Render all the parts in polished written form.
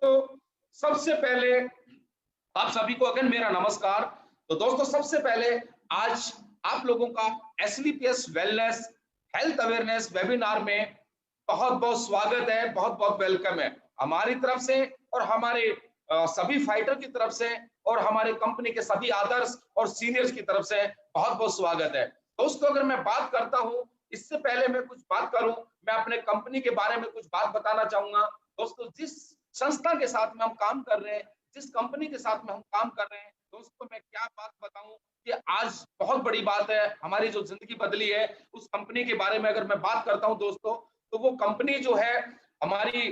तो सबसे पहले आप सभी को अगेन मेरा नमस्कार। तो दोस्तों सबसे पहले आज आप लोगों का एसलीपीएस वेलनेस हेल्थ अवेयरनेस वेबिनार में बहुत बहुत स्वागत है, बहुत बहुत वेलकम है हमारी तरफ से और हमारे सभी फाइटर की तरफ से और हमारे कंपनी के सभी आदर्श और सीनियर्स की तरफ से बहुत बहुत स्वागत है। दोस्तों अगर मैं बात करता हूं, इससे पहले मैं कुछ बात करूं, मैं अपने कंपनी के बारे में कुछ बात बताना चाहूंगा। दोस्तों जिस संस्था के साथ में हम काम कर रहे हैं, जिस कंपनी के साथ में हम काम कर रहे हैं, दोस्तों मैं क्या बात बताऊं कि आज बहुत बड़ी बात है, हमारी जो जिंदगी बदली है उस कंपनी के बारे में अगर मैं बात करता हूं दोस्तों, तो वो कंपनी जो है हमारी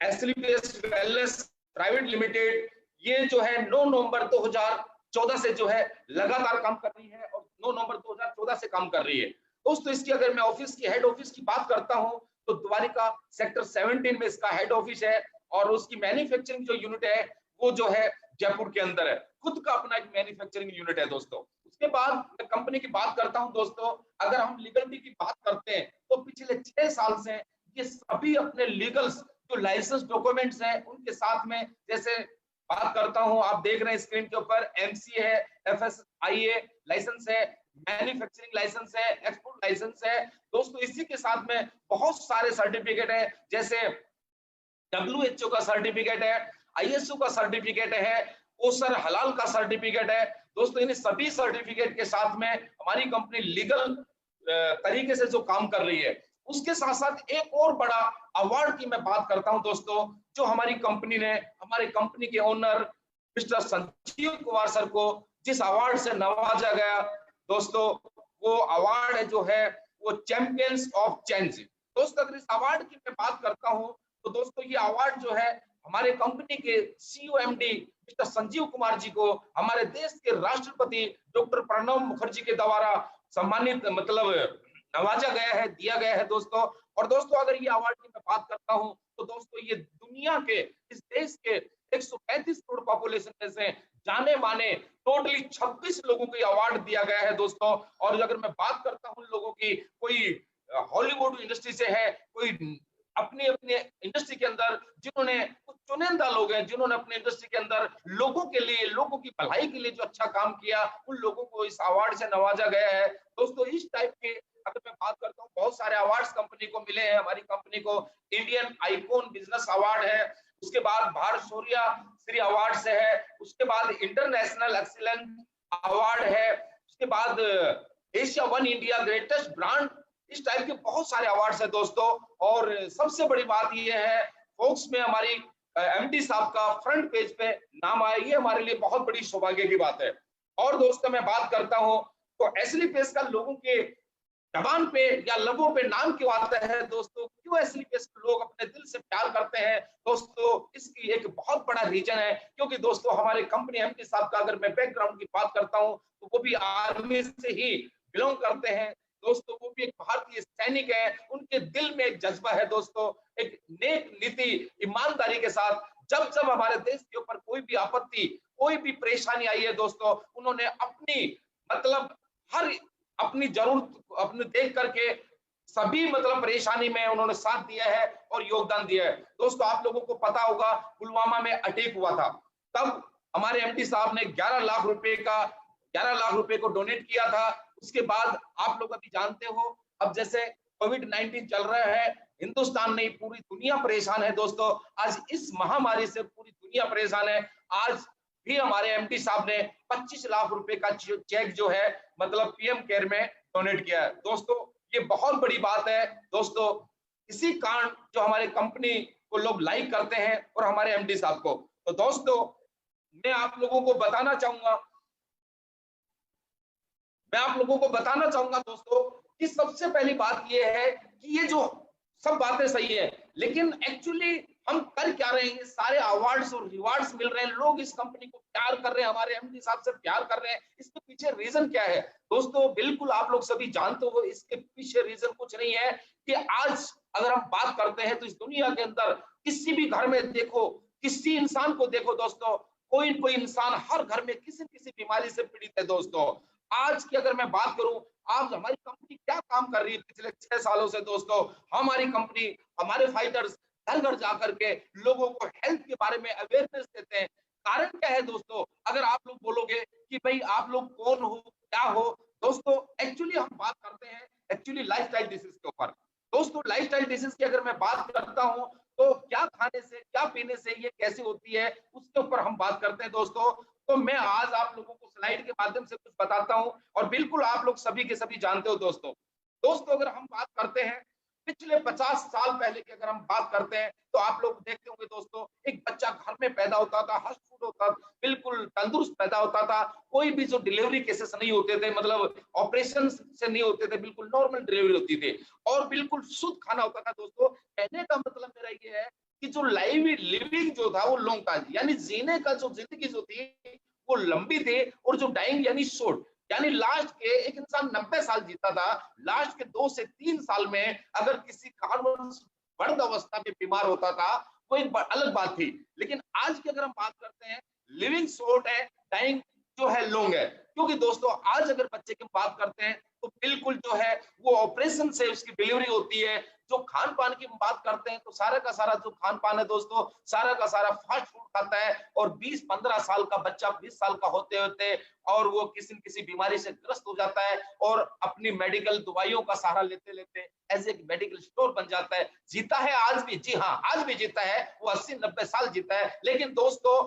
एसलीपीएस वेलनेस प्राइवेट लिमिटेड, ये जो है 9 नवंबर 2014 से जो है लगातार काम कर रही है और 9 नवंबर 2014 से काम कर रही है। दोस्तों इसकी अगर मैं ऑफिस की हेड ऑफिस की बात करता हूं तो द्वारिका सेक्टर 17 में इसका हेड ऑफिस है और उसकी मैन्युफैक्चरिंग जो यूनिट है वो जो है जयपुर के अंदर है, खुद का अपना एक मैन्युफैक्चरिंग यूनिट है दोस्तों। उसके बाद मैं कंपनी की बात करता हूं दोस्तों, अगर हम लीगलिटी की बात करते हैं तो पिछले 6 साल से ये सभी अपने लीगल्स जो लाइसेंस डॉक्यूमेंट्स हैं उनके साथ में, जैसे बात करता हूं आप देख रहे हैं स्क्रीन के ऊपर, एमसी है, एफएसआईए लाइसेंस है, मैन्युफैक्चरिंग लाइसेंस है, एक्सपोर्ट लाइसेंस है। दोस्तों इसी के साथ में बहुत सारे सर्टिफिकेट है, जैसे WHO का सर्टिफिकेट है, ISO का सर्टिफिकेट है, कोसर हलाल का सर्टिफिकेट है। दोस्तों इन सभी सर्टिफिकेट के साथ में हमारी कंपनी लीगल तरीके से जो काम कर रही है। उसके साथ साथ एक और बड़ा अवार्ड की मैं बात करता हूं दोस्तों, जो हमारी कंपनी ने हमारे कंपनी के owner mister Sanjeev Kumar sir को जिस अवार्ड से नवाजा गया दोस्तों, वो अवार्ड है जो है वो चैंपियंस ऑफ चेंज। दोस्तों अगर इस अवार्ड की मैं बात करता हूं तो दोस्तों ये अवार्ड जो है हमारे कंपनी के COMD मिस्टर संजीव कुमार जी को हमारे देश के राष्ट्रपति डॉक्टर प्रणब मुखर्जी के द्वारा सम्मानित नवाजा गया है, दिया गया है दोस्तों। और दोस्तों अगर ये अवार्ड की मैं बात करता हूं तो दोस्तों ये दुनिया के, इस देश के 135 करोड़ पॉपुलेशन में से जाने माने टोटली 26 लोगों को अवार्ड दिया गया है दोस्तों। और अगर मैं बात करता हूं लोगों की, कोई हॉलीवुड इंडस्ट्री से है, कोई अपने अपने इंडस्ट्री के अंदर जिन्होंने, कुछ चुनिंदा लोग हैं जिन्होंने अपने इंडस्ट्री के अंदर लोगों के लिए, लोगों की भलाई के लिए जो अच्छा काम किया, उन लोगों को इस अवार्ड से नवाजा गया है दोस्तों। इस टाइप के अगर मैं बात करता हूँ बहुत सारे अवार्ड्स कंपनी को मिले हैं। हमारी कंपनी को इंडियन आइकॉन बिजनेस अवार्ड है, उसके बाद भारत शौर्य श्री अवार्ड से है, उसके बाद इंटरनेशनल एक्सीलेंस अवार्ड है, उसके बाद Asia one India greatest brand, इस टाइप के बहुत सारे अवार्ड्स है दोस्तों। और सबसे बड़ी बात ये है, फोक्स में हमारी MD साहब का फ्रंट पेज पे नाम आया, ये हमारे लिए बहुत बड़ी सौभाग्य की बात है। और दोस्तों मैं बात करता हूं तो एसलीपीएस का लोगों के जबान पे या लबों पे नाम क्यों आता है दोस्तों, क्यों एसलीपीएस लोग अपने दिल से प्यार करते हैं दोस्तों, इसकी एक बहुत बड़ा रीजन है। क्योंकि दोस्तों हमारे कंपनी MD साहब का अगर मैं बैकग्राउंड की बात करता हूं तो वो भी आर्मी से ही बिलोंग करते हैं दोस्तों, वो भी एक भारतीय सैनिक है। उनके दिल में एक जज्बा है दोस्तों, एक नेक नीति ईमानदारी के साथ जब जब हमारे देश के ऊपर कोई भी आपत्ति, कोई भी परेशानी आई है दोस्तों, उन्होंने अपनी हर अपनी जरूरत अपने देख करके सभी परेशानी में उन्होंने साथ दिया है और योगदान दिया है दोस्तों। आप लोगों को पता होगा पुलवामा में अटैक हुआ था, तब हमारे MD साहब ने 11 लाख रुपए को डोनेट किया था। उसके बाद आप लोग अभी जानते हो, अब जैसे कोविड-19 चल रहा है, हिंदुस्तान नहीं पूरी दुनिया परेशान है दोस्तों। आज इस महामारी से पूरी दुनिया परेशान है। आज भी हमारे MD साहब ने 25 लाख रुपए का चेक जो है PM केयर में डोनेट किया है दोस्तों। ये बहुत बड़ी बात है दोस्तों, इसी कारण जो हमारे कंपनी को लोग लाइक करते हैं और हमारे MD साहब को। तो दोस्तों मैं आप लोगों को बताना चाहूंगा दोस्तों कि सबसे पहली बात ये है कि ये जो सब बातें सही है, लेकिन एक्चुअली हम कर क्या रहे हैं, ये सारे अवार्ड्स और रिवार्ड्स मिल रहे हैं, लोग इस कंपनी को प्यार कर रहे हैं, हमारे MD साहब से प्यार कर रहे हैं, इसके पीछे रीजन क्या है दोस्तों? बिल्कुल आप लोग सभी जानते हो, इसके पीछे रीजन कुछ नहीं है कि आज अगर हम बात करते हैं तो इस दुनिया के अंदर किसी भी घर में देखो, किसी इंसान को देखो दोस्तों, कोई न कोई इंसान हर घर में किसी न किसी बीमारी से पीड़ित है दोस्तों। आज की अगर मैं बात करूं, आज हमारी कंपनी क्या काम कर रही है पिछले 6 सालों से दोस्तों, हमारी कंपनी, हमारे फाइटर्स घर घर जाकर के लोगों को हेल्थ के में अवेयरनेस देते हैं। कारण क्या है दोस्तों? अगर आप लोग बोलोगे कि भाई आप लोग कौन हो, क्या हो? दोस्तों एक्चुअली हम बात करते हैं एक्चुअली लाइफस्टाइल डिसीज के ऊपर। दोस्तों लाइफस्टाइल डिसीज की अगर मैं बात करता हूं, तो क्या खाने से, क्या पीने से ये कैसे होती है, उसके ऊपर हम बात करते हैं दोस्तों। तो मैं आज आप लोगों को स्लाइड के माध्यम से कुछ बताता हूं, और बिल्कुल आप लोग सभी के सभी जानते हो दोस्तों। दोस्तों अगर हम बात करते हैं पिछले 50 साल पहले की, अगर हम बात करते हैं, तो आप लोग देखते होंगे दोस्तों, एक बच्चा घर में पैदा होता था, हर्ष फूड होता, बिल्कुल तंदुरुस्त पैदा होता था। कोई भी जो डिलीवरी केसेस नहीं होते थे, मतलब ऑपरेशन से नहीं होते थे, बिल्कुल नॉर्मल डिलीवरी होती थी, और बिल्कुल शुद्ध खाना होता था दोस्तों। कहने का मतलब मेरा ये है कि जो लाइव लिविंग जो था वो लॉन्ग था, यानी जीने का जो जिंदगी जो थी वो लंबी थी, और जो डाइंग यानी शॉर्ट, यानी लास्ट के एक इंसान 90 साल जीता था, लास्ट के 2 से 3 साल में अगर किसी कारणवश वृद्ध अवस्था में बीमार होता था, वो एक अलग बात थी। लेकिन आज की अगर हम बात करते हैं, लिविंग शॉर्ट है, डाइंग जो है लॉन्ग है। क्योंकि दोस्तों आज अगर बच्चे की बात करते हैं, तो बिल्कुल जो है वो ऑपरेशन से उसकी डिलीवरी होती है। जो खान पान की बात करते हैं, तो सारा का सारा जो खान पान है दोस्तों, सारा का सारा फास्ट फूड खाता है, और 20-15 साल का बच्चा 20 साल का होते होते और वो किसी न किसी बीमारी से ग्रस्त हो जाता है, और अपनी मेडिकल दवाइयों का सहारा लेते लेते एज एक मेडिकल स्टोर बन जाता है। जीता है आज भी, जी हाँ आज भी जीता है, वो 80-90 साल जीता है। लेकिन दोस्तों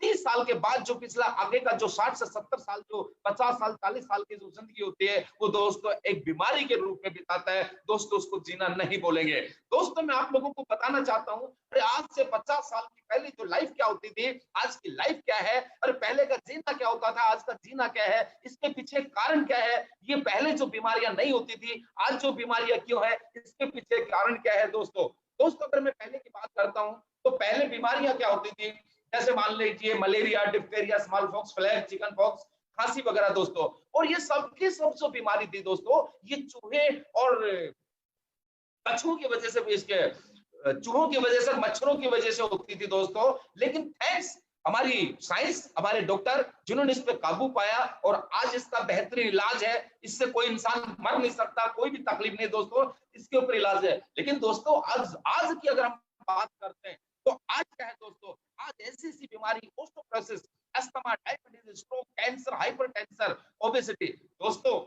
30 साल के बाद जो पिछला आगे का जो 60 से 70 साल, जो 50 साल 40 साल की जो जिंदगी होती है, वो दोस्तों एक बीमारी के रूप में बिताता है। दोस्तों उसको जीना नहीं बोलेंगे। दोस्तों मैं आप लोगों को बताना चाहता हूं, अरे आज से 50 साल की पहले जो लाइफ क्या होती थी, आज की लाइफ क्या है, अरे पहले का जीना क्या होता था, आज का जीना क्या है, इसके पीछे कारण क्या है, ये पहले जो बीमारियां नहीं होती थी, आज जो बीमारियां क्यों है, इसके पीछे कारण क्या है दोस्तों। दोस्तों अगर मैं पहले की बात करता हूं, तो पहले बीमारियां क्या होती थी, जैसे मान लीजिए malaria, diphtheria, small pox, flag, chicken pox, खांसी वगैरह दोस्तों। और ये सबकी सब जो बीमारी थी दोस्तों, ये चूहे और कछुओं की वजह से, इसके चूहों की वजह से, मच्छरों की वजह से होती थी दोस्तों। लेकिन थैंक्स हमारी साइंस, हमारे डॉक्टर, जिन्होंने इस पे काबू पाया, और आज इसका बेहतरीन इलाज है। इससे कोई इंसान मर नहीं सकता, कोई भी तकलीफ नहीं दोस्तों, इसके ऊपर इलाज है। लेकिन दोस्तों आज आज की अगर हम बात करते हैं, तो आज क्या है दोस्तों, आज ऐसी ऐसी बीमारी, osteoporosis, asthma, diabetes, stroke, cancer, hypertension, obesity. दोस्तों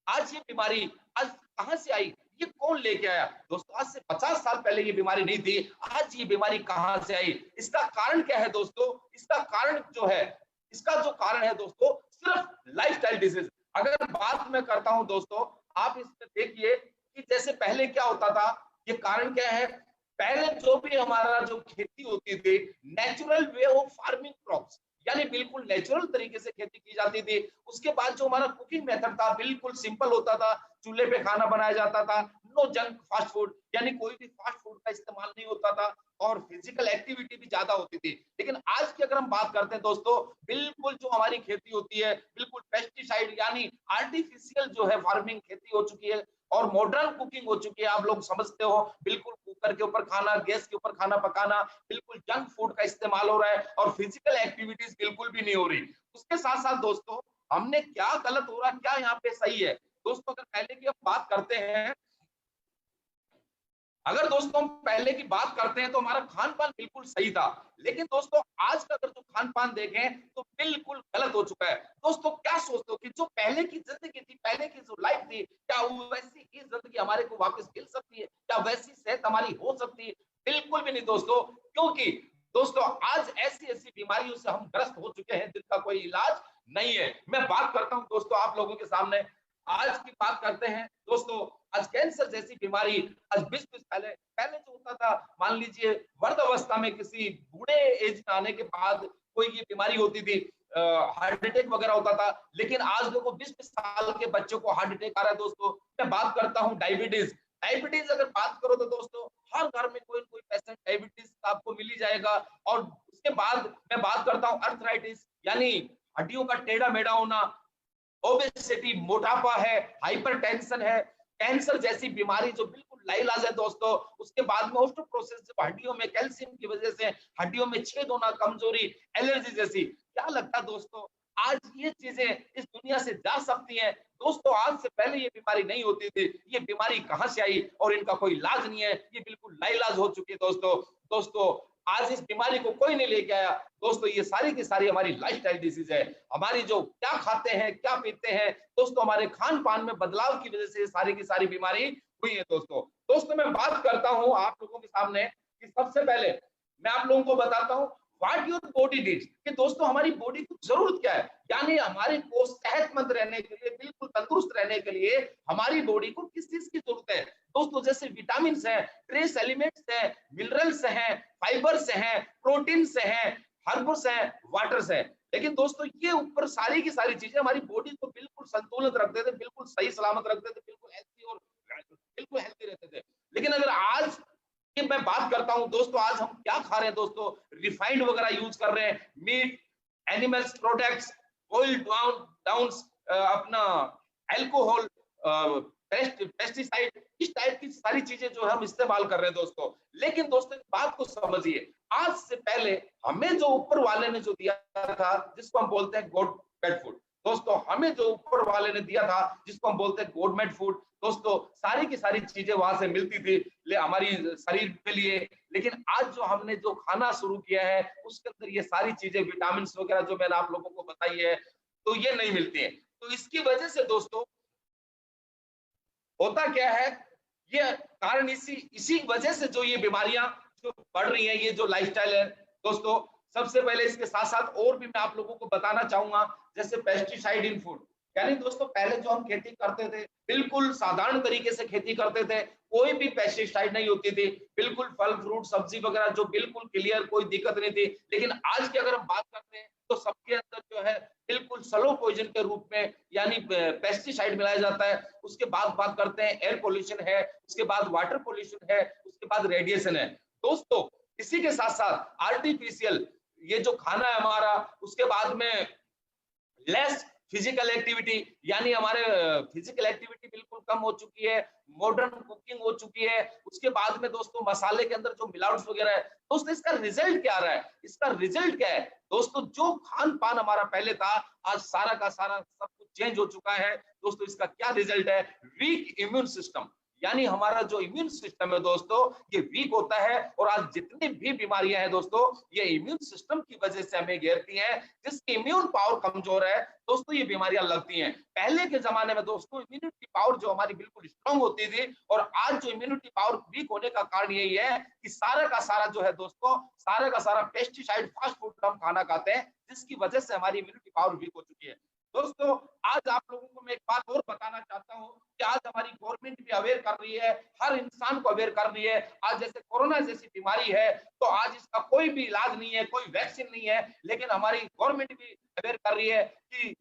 आज ये बीमारी आज कहां से आई, ये कौन लेके आया? दोस्तों आज से 50 साल पहले ये बीमारी नहीं थी, आज ये बीमारी कहां से आई? इसका कारण क्या है दोस्तों? इसका कारण जो है, इसका जो कारण है दोस्तों, सिर्फ लाइफस्टाइल डिजीज। अगर बात मैं करता हूं दोस्तों, आप इसमें देखिए कि जैसे पहले क्या होता था, ये कारण क्या है, पहले जो भी हमारा जो खेती होती थी, natural way of farming crops, यानी बिल्कुल नेचुरल तरीके से खेती की जाती थी। उसके बाद जो हमारा कुकिंग मेथड था, बिल्कुल सिंपल होता था, चूल्हे पे खाना बनाया जाता था, नो जंक फास्ट फूड, यानी कोई भी फास्ट फूड का इस्तेमाल नहीं होता था, और फिजिकल एक्टिविटी भी ज्यादा होती थी। लेकिन आज की अगर हम बात करते हैं दोस्तों, बिल्कुल जो हमारी खेती होती है, बिल्कुल पेस्टिसाइड यानी आर्टिफिशियल जो है फार्मिंग खेती हो चुकी है, और मॉडर्न कुकिंग हो चुकी है। आप लोग समझते हो, बिल्कुल कुकर के ऊपर खाना, गैस के ऊपर खाना पकाना, बिल्कुल जंक फूड का इस्तेमाल हो रहा है, और फिजिकल एक्टिविटीज बिल्कुल भी नहीं हो रही। उसके साथ साथ दोस्तों हमने क्या गलत हो रहा, क्या यहाँ पे सही है दोस्तों? अगर पहले की हम बात करते हैं, अगर दोस्तों हम पहले की बात करते हैं, तो हमारा खान पान बिल्कुल सही था। लेकिन दोस्तों आज का अगर जो खान पान देखें, तो बिल्कुल गलत हो चुका है। दोस्तों क्या सोचते हो कि जो पहले की जिंदगी थी, पहले की जो लाइफ थी, क्या वो वैसी ही जिंदगी हमारे को वापस मिल सकती है? क्या वैसी सेहत हमारी हो सकती है? बिल्कुल भी नहीं दोस्तों। क्योंकि दोस्तों आज ऐसी ऐसी बीमारियों से हम ग्रस्त हो चुके हैं जिनका कोई इलाज नहीं है। मैं बात करता हूं दोस्तों आप लोगों के सामने, आज की बात करते हैं दोस्तों, आज कैंसर जैसी बीमारी, आज 20-20 पहले पहले जो होता था, मान लीजिए वृद्ध अवस्था में किसी बूढ़े एज में आने के बाद कोई ये बीमारी होती थी, हार्ट अटैक वगैरह होता था। लेकिन आज देखो 20-20 साल के बच्चों को हार्ट अटैक आ रहा है दोस्तों। मैं बात करता हूँ डायबिटीज, डायबिटीज अगर बात करो तो दोस्तों हर घर में कोई कोई पेशेंट डायबिटीज आपको मिल ही जाएगा। और उसके बाद मैं बात करता हूँ अर्थराइटिस, यानी हड्डियों का टेढ़ा मेढ़ा होना, ओबेसिटी, मोटापा है, हाइपरटेंशन है, कैंसर जैसी बीमारी जो बिल्कुल लाइलाज है दोस्तों। उसके बाद में ओस्टोपोरोसिस, जो हड्डियों में कैल्शियम की वजह से हड्डियों में छेद होना, कमजोरी, एलर्जी जैसी। क्या लगता है दोस्तों आज ये चीजें इस दुनिया से जा सकती हैं? दोस्तों आज से पहले ये बीमारी नहीं होती थी, ये बीमारी कहां से आई, और इनका कोई इलाज नहीं है, ये बिल्कुल लाइलाज हो चुकी है दोस्तों। दोस्तों आज इस बीमारी को कोई नहीं लेके आया। दोस्तों ये सारी की सारी हमारी लाइफस्टाइल डिजीज है। हमारी जो क्या खाते हैं, क्या पीते हैं, दोस्तों हमारे खान पान में बदलाव की वजह से ये सारी की सारी बीमारी हुई है। दोस्तों मैं बात करता हूं आप लोगों के सामने कि सबसे पहले मैं आप लोगों को बताता हूं व्हाट योर बॉडी नीड्स, कि दोस्तों हमारी बॉडी की जरूरत क्या है। यानी हमारे को सेहतमंद रहने के लिए, बिल्कुल तंदुरुस्त रहने के लिए हमारी बॉडी को किस चीज की जरूरत है। दोस्तों जैसे विटामिन है, ट्रेस एलिमेंट्स है, मिनरल्स हैं, फाइबर्स हैं, प्रोटीन्स हैं, हर्ब्स हैं, वाटर्स हैं। लेकिन दोस्तों ये ऊपर सारी की सारी चीजें हमारी बॉडी को बिल्कुल संतुलित रखते थे, बिल्कुल सही सलामत रखते थे, बिल्कुल हेल्थी और बिल्कुल हेल्थी रहते थे। लेकिन अगर आज ये मैं बात करता हूं दोस्तों, आज हम क्या खा रहे हैं दोस्तों, रिफाइंड वगैरह यूज कर रहे हैं, meat, animals products, oil down, अपना अल्कोहल, पेस्टिसाइड, इस टाइप की सारी चीजें जो हम इस्तेमाल कर रहे हैं दोस्तों। लेकिन दोस्तों इस बात को समझिए, आज से पहले हमें जो ऊपर वाले ने जो दिया था, जिसको हम बोलते हैं गॉड मेड फूड, दोस्तों हमें जो ऊपर वाले ने दिया था जिसको हम बोलते हैं गॉड मेड फूड, दोस्तों सारी की सारी चीजें वहां से मिलती थी हमारी शरीर के लिए। लेकिन आज जो हमने जो खाना शुरू किया है उसके अंदर ये सारी चीजें, विटामिन वगैरह जो मैंने आप लोगों को बताई है, तो ये नहीं मिलती है। तो इसकी वजह से दोस्तों होता क्या है, ये कारण इसी वजह से जो ये बीमारियां जो बढ़ रही हैं, ये जो लाइफस्टाइल है दोस्तों। सबसे पहले इसके साथ साथ और भी मैं आप लोगों को बताना चाहूंगा, जैसे पेस्टिसाइड इन फूड। यानी दोस्तों पहले जो हम खेती करते थे, बिल्कुल साधारण तरीके से खेती करते थे, कोई भी पेस्टिसाइड नहीं होती थी, बिल्कुल फल फ्रूट सब्जी वगैरह जो बिल्कुल क्लियर, कोई दिक्कत नहीं थी। लेकिन आज की अगर हम बात करते हैं तो सबके अंदर जो है बिल्कुल स्लो पॉइजन के रूप में यानी पेस्टिसाइड मिलाया जाता है। उसके बाद बात करते हैं एयर पोल्यूशन है, उसके बाद वाटर पोल्यूशन है, उसके बाद रेडिएशन है। दोस्तों इसी के साथ साथ आर्टिफिशियल ये जो खाना है हमारा, उसके बाद में लेस फिजिकल एक्टिविटी, यानी हमारे फिजिकल एक्टिविटी बिल्कुल कम हो चुकी है, मॉडर्न कुकिंग हो चुकी है। उसके बाद में दोस्तों मसाले के अंदर जो मिलावट वगैरह है, दोस्तों इसका रिजल्ट क्या आ रहा है, इसका रिजल्ट क्या है दोस्तों, जो खान पान हमारा पहले था आज सारा का सारा सब कुछ चेंज हो चुका है। दोस्तों इसका क्या रिजल्ट है, वीक इम्यून सिस्टम, यानी हमारा जो इम्यून सिस्टम है दोस्तों ये वीक होता है। और आज जितनी भी बीमारियां हैं दोस्तों, ये इम्यून सिस्टम की वजह से हमें घेरती हैं। जिसकी इम्यून पावर कमजोर है दोस्तों, ये बीमारियां लगती हैं। पहले के जमाने में दोस्तों इम्यूनिटी पावर जो हमारी बिल्कुल स्ट्रांग होती थी, और आज जो इम्यूनिटी पावर वीक होने का कारण यही है कि सारा का सारा जो है दोस्तों, सारा का सारा पेस्टिसाइड फास्ट फूड हम खाना खाते हैं, जिसकी वजह से हमारी इम्यूनिटी पावर वीक हो चुकी है। दोस्तों आज आप लोगों को मैं एक बात और बताना चाहता हूं कि आज हमारी गवर्नमेंट भी अवेयर कर रही है, हर इंसान को अवेयर कर रही है। आज जैसे कोरोना जैसी बीमारी है, तो आज इसका कोई भी इलाज नहीं है, कोई वैक्सीन नहीं है, लेकिन हमारी गवर्नमेंट भी अवेयर कर रही है कि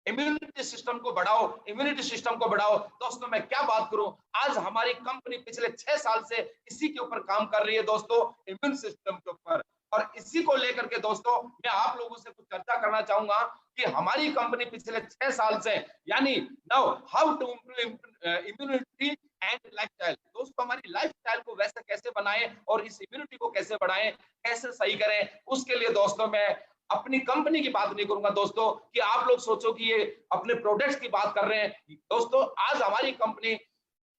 इम्यूनिटी सिस्टम को बढ़ाओ, इम्यूनिटी सिस्टम को बढ़ाओ। दोस्तों मैं क्या बात करूं, आज हमारी कंपनी पिछले 6 साल से इसी के ऊपर काम कर रही है दोस्तों, इम्यून सिस्टम के ऊपर। और इसी को लेकर के दोस्तों मैं आप लोगों से कुछ चर्चा करना चाहूंगा कि हमारी कंपनी पिछले 6 साल से, यानी now how to improve immunity and lifestyle, दोस्तों हमारी लाइफस्टाइल को वैसे कैसे बनाएं और इस इम्यूनिटी को कैसे बढ़ाएं, कैसे सही करें, उसके लिए दोस्तों मैं अपनी कंपनी की बात नहीं करूंगा दोस्तों कि आप लोग सोचो कि ये अपने प्रोडक्ट्स की बात कर रहे हैं। दोस्तों आज हमारी कंपनी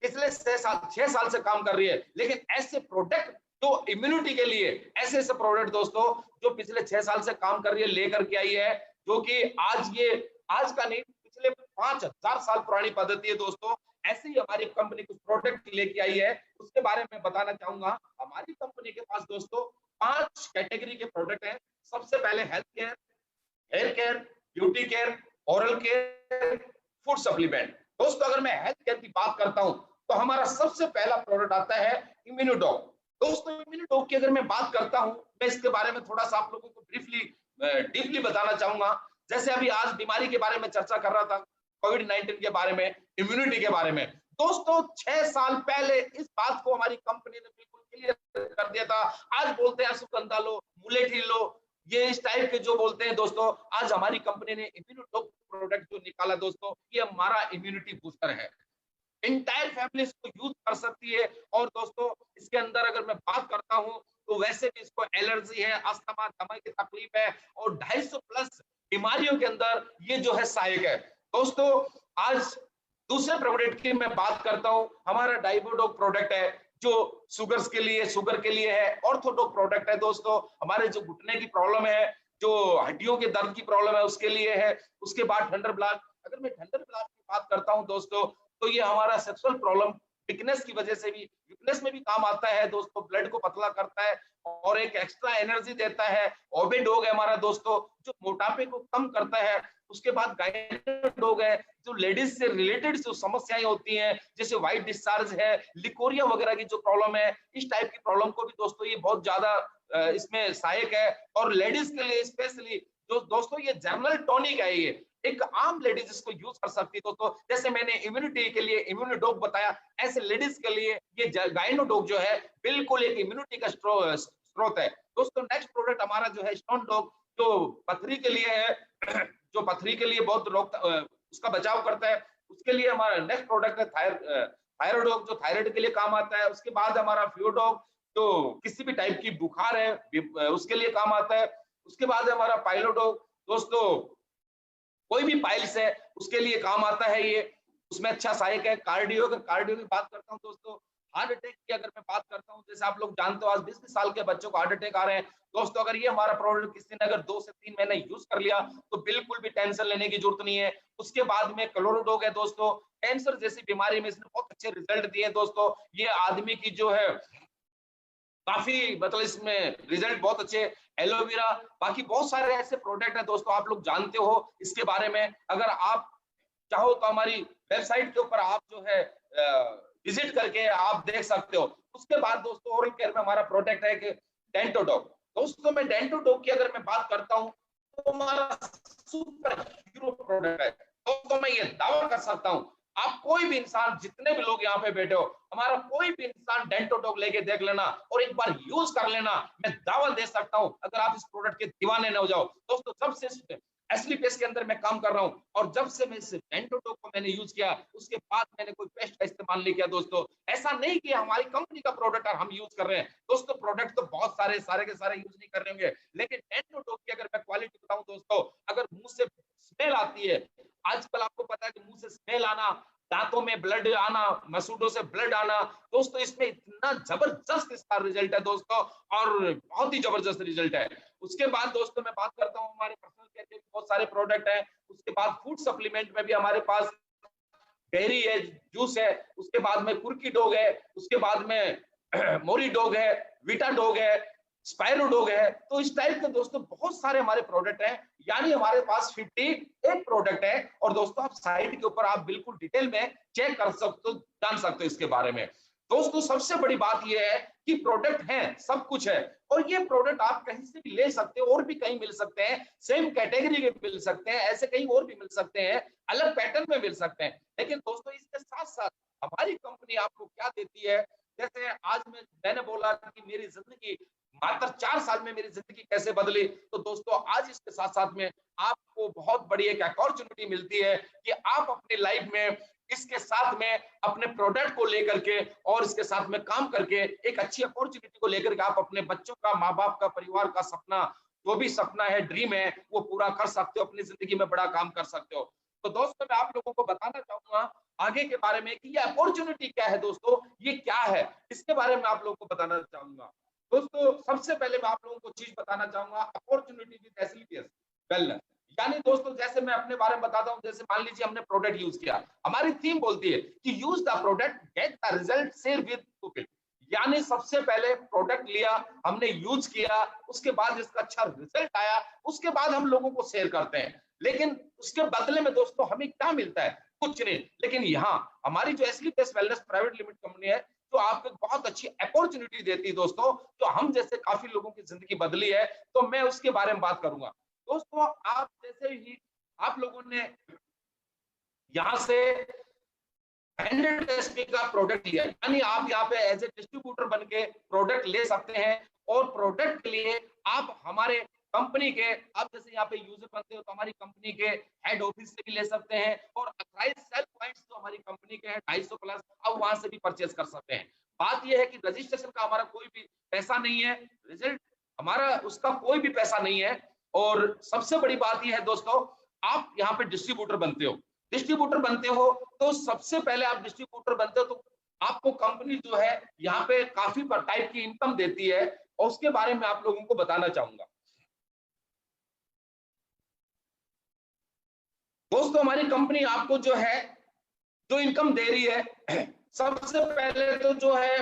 पिछले 6 साल से काम कर रही है, लेकिन ऐसे प्रोडक्ट जो इम्यूनिटी के लिए, ऐसे ऐसे प्रोडक्ट दोस्तों जो पिछले 6 साल से काम कर रही है लेकर के आई है, जो कि आज का नहीं, पिछले 5000 साल पुरानी पद्धति है दोस्तों। ऐसे ही हमारी कंपनी कुछ प्रोडक्ट लेके आई है, उसके बारे में बताना चाहूंगा। हमारी कंपनी के पास दोस्तों 5 कैटेगरी के प्रोडक्ट हैं। सबसे पहले health care, hair care, beauty care, oral care, food supplement. दोस्तों अगर मैं हेल्थ केयर की बात करता हूं तो हमारा सबसे पहला प्रोडक्ट आता है इम्यूनोडॉग। दोस्तों इम्यूनोडॉग की अगर मैं बात करता हूं, मैं इसके बारे में थोड़ा सा आप लोगों को डीपली बताना चाहूंगा। जैसे अभी आज बीमारी के बारे में चर्चा कर रहा था, कोविड-19 के बारे में, इम्यूनिटी के बारे में। दोस्तों 6 साल पहले इस बात को हमारी कंपनी ने बिल्कुल क्लियर कर दिया था। आज बोलते हैं अश्वगंधा लो, मुलेठी लो, ये इस टाइप के जो बोलते हैं दोस्तों, आज हमारी कंपनी ने इम्यूनोडॉग प्रोडक्ट जो निकाला दोस्तों, ये हमारा इम्यूनिटी बूस्टर है, इंटायर फैमिली इसको यूज कर सकती है। और दोस्तों इसके अंदर अगर मैं बात करता हूं तो वैसे भी इसको एलर्जी है, अस्थमा, दमा की तकलीफ है और 250 प्लस बीमारियों के अंदर ये जो है सहायक है। दोस्तों आज दूसरे प्रोडक्ट की मैं बात करता हूं, हमारा डाइबोडोक प्रोडक्ट है, जो शुगर के लिए है। ऑर्थोडॉक प्रोडक्ट है दोस्तों, हमारे जो घुटने की प्रॉब्लम है, जो हड्डियों के दर्द की प्रॉब्लम है उसके लिए है। उसके बाद थंडर ब्लास्ट, अगर मैं थंडर ब्लास्ट की बात करता हूं दोस्तों, तो ये हमारा सेक्सुअल प्रॉब्लम वीकनेस की वजह से भी, वीकनेस में भी काम आता है दोस्तों, ब्लड को पतला करता है और एक एक्स्ट्रा एनर्जी देता है। ओबे डॉग है हमारा दोस्तों, जो मोटापे को कम करता है। उसके बाद गायनो डॉग है, जो लेडीज से रिलेटेड जो समस्याएं होती हैं, जैसे व्हाइट डिस्चार्ज है, लिकोरिया वगैरह की जो प्रॉब्लम है, इस टाइप की प्रॉब्लम को भी दोस्तों ये बहुत ज्यादा इसमें सहायक है। और लेडीज के लिए स्पेशली जो दोस्तों ये जर्नल टॉनिक है, ये एक आम लेडीज इसको यूज कर सकती है दोस्तों। जैसे मैंने इम्यूनिटी के लिए इम्यूनोडॉग बताया, ऐसे लेडीज के लिए ये गायनोडॉग जो है बिल्कुल एक इम्यूनिटी का स्रोत है दोस्तों। नेक्स्ट प्रोडक्ट हमारा जो है स्टोन डॉग, जो पथरी के लिए है, जो पथरी के लिए बहुत रोक उसका बचाव करता है। उसके लिए हमारा नेक्स्ट प्रोडक्ट है थायरोडॉग, जो थायराइड के लिए काम आता है। उसके बाद हमारा फ्यूडॉग, जो किसी भी टाइप की बुखार है उसके लिए काम आता है। उसके बाद हमारा पाइलोडॉग दोस्तों, कोई भी पाइल्स है उसके लिए काम आता है ये, उसमें अच्छा सहायक है। कार्डियो की बात करता हूँ दोस्तों, हार्ट अटैक की अगर मैं बात करता हूँ, जैसे आप लोग जानते हो आज 20 साल के बच्चों को हार्ट अटैक आ रहे हैं दोस्तों। अगर ये हमारा प्रोडक्ट किसी ने अगर 2 से 3 महीने यूज कर लिया तो बिल्कुल भी टेंशन लेने की जरूरत नहीं है। उसके बाद में क्लोरोडॉग है दोस्तों, कैंसर जैसी बीमारी में इसने बहुत अच्छे रिजल्ट दिए दोस्तों। ये आदमी की जो है काफी मतलब इसमें रिजल्ट बहुत अच्छे। एलोवेरा, बाकी बहुत सारे ऐसे प्रोडक्ट हैं दोस्तों, आप लोग जानते हो इसके बारे में। अगर आप चाहो तो हमारी वेबसाइट के ऊपर आप जो है विजिट करके आप देख सकते हो। उसके बाद दोस्तों ओरल केयर में हमारा प्रोडक्ट है कि डेंटोडॉग। दोस्तों मैं डेंटोडॉग की अगर मैं बात करता हूं तो हमारा सुपर हीरो प्रोडक्ट है दोस्तों। मैं ये दावा कर सकता हूं, आप कोई भी इंसान, जितने भी लोग यहाँ पे बैठे हो, हमारा कोई भी इंसान डेंटोडॉग लेके देख लेना और एक बार यूज कर लेना। मैं दावा दे सकता हूं, अगर आप इस प्रोडक्ट के दीवाने न हो जाओ दोस्तों। सबसे एसलीपीएस के अंदर मैं काम कर रहा हूं और जब से मैं इस डेंटोडॉग को मैंने यूज किया उसके बाद मैंने कोई पेस्ट का इस्तेमाल नहीं किया दोस्तों। ऐसा नहीं कि हमारी कंपनी का प्रोडक्ट और हम यूज कर रहे हैं दोस्तों, प्रोडक्ट तो बहुत सारे के सारे यूज नहीं कर रहे होंगे, लेकिन डेंटोडॉग की अगर मैं क्वालिटी बताऊं दोस्तों, अगर मुंह से स्मेल आती है, आजकल आपको पता है कि मुंह से स्मेल आना, दांतों में ब्लड आना, मसूड़ों से ब्लड आना दोस्तों, इसमें इतना जबरदस्त इसका रिजल्ट है दोस्तों, और बहुत ही जबरदस्त रिजल्ट है। उसके बाद दोस्तों मैं बात करता हूँ, हमारे पर्सनल केयर के बहुत सारे प्रोडक्ट हैं। उसके बाद फूड सप्लीमेंट में भी हमारे पास डेयरी है, जूस है। उसके बाद में कुर्की डॉग है। उसके बाद में मोरी डॉग है, विटा डॉग है, स्पायरो डॉग है। तो इस टाइप के दोस्तों बहुत सारे हमारे प्रोडक्ट हैं, यानी हमारे पास 58 प्रोडक्ट है। और दोस्तों आप साइट के ऊपर आप बिल्कुल डिटेल में चेक कर सकते हो, जान सकते हो इसके बारे में। दोस्तों सबसे बड़ी बात यह है कि प्रोडक्ट हैं, सब कुछ है, और ये प्रोडक्ट आप कहीं से भी ले सकते हो, और भी कहीं मिल सकते हैं, सेम कैटेगरी के मिल सकते हैं, ऐसे कहीं और भी मिल सकते हैं, अलग पैटर्न में मिल सकते हैं। लेकिन दोस्तों इसके साथ साथ हमारी कंपनी आपको क्या देती है, जैसे आज मैंने बोला कि मेरी जिंदगी मात्र 4 साल में मेरी जिंदगी कैसे बदली, तो दोस्तों आज इसके साथ साथ में आपको बहुत बड़ी एक अपॉर्चुनिटी मिलती है कि आप अपनी लाइफ में इसके साथ में अपने प्रोडक्ट को लेकर के और इसके साथ में काम करके एक अच्छी अपॉर्चुनिटी को लेकर के आप अपने बच्चों का, माँ बाप का, परिवार का सपना, जो भी सपना है, ड्रीम है, वो पूरा कर सकते हो, अपनी जिंदगी में बड़ा काम कर सकते हो। तो दोस्तों मैं आप लोगों को बताना चाहूंगा आगे के बारे में कि ये अपॉर्चुनिटी क्या है दोस्तों, ये क्या है, इसके बारे में आप लोगों को बताना चाहूंगा। दोस्तों सबसे पहले मैं आप लोगों को चीज बताना चाहूंगा, अपॉर्चुनिटी विद एसलीपीएस वेलनेस। यानी दोस्तों जैसे मैं अपने बारे में बताता हूं, जैसे मान लीजिए हमने प्रोडक्ट यूज किया, हमारी थीम बोलती है कि use the product, get the result, share with people. यानी सबसे पहले प्रोडक्ट लिया, हमने यूज किया, उसके बाद इसका अच्छा रिजल्ट आया, उसके बाद हम लोगों को शेयर करते हैं। लेकिन उसके बदले में दोस्तों हमें क्या मिलता है? कुछ नहीं। लेकिन यहाँ हमारी जो एसलीपीएस वेलनेस प्राइवेट लिमिटेड कंपनी है, तो आपको बहुत अच्छी अपॉर्चुनिटी देती है दोस्तों, तो हम जैसे काफी लोगों की जिंदगी बदली है, तो मैं उसके बारे में बात करूंगा। दोस्तों आप जैसे ही आप लोगों ने यहां से 100 एसपी का प्रोडक्ट लिया, यानी आप यहाँ पे एज ए डिस्ट्रीब्यूटर बन के प्रोडक्ट ले सकते हैं, और प्रोडक्ट के लिए आप हमारे कंपनी के, आप जैसे यहाँ पे यूजर बनते हो तो हमारी कंपनी के हेड ऑफिस से भी ले सकते हैं, और 28 सेल पॉइंट्स जो हमारी कंपनी के हैं 250 प्लस, अब वहां से भी परचेज कर सकते हैं। बात यह है कि रजिस्ट्रेशन का हमारा कोई भी पैसा नहीं है, रिजल्ट हमारा उसका कोई भी पैसा नहीं है। और सबसे बड़ी बात यह है दोस्तों, आप यहाँ पे डिस्ट्रीब्यूटर बनते हो, तो सबसे पहले आप डिस्ट्रीब्यूटर बनते हो तो आपको कंपनी जो है यहाँ पे काफी टाइप की इनकम देती है, और उसके बारे में आप लोगों को बताना चाहूंगा। दोस्तों हमारी कंपनी आपको जो है जो इनकम दे रही है, सबसे पहले तो जो है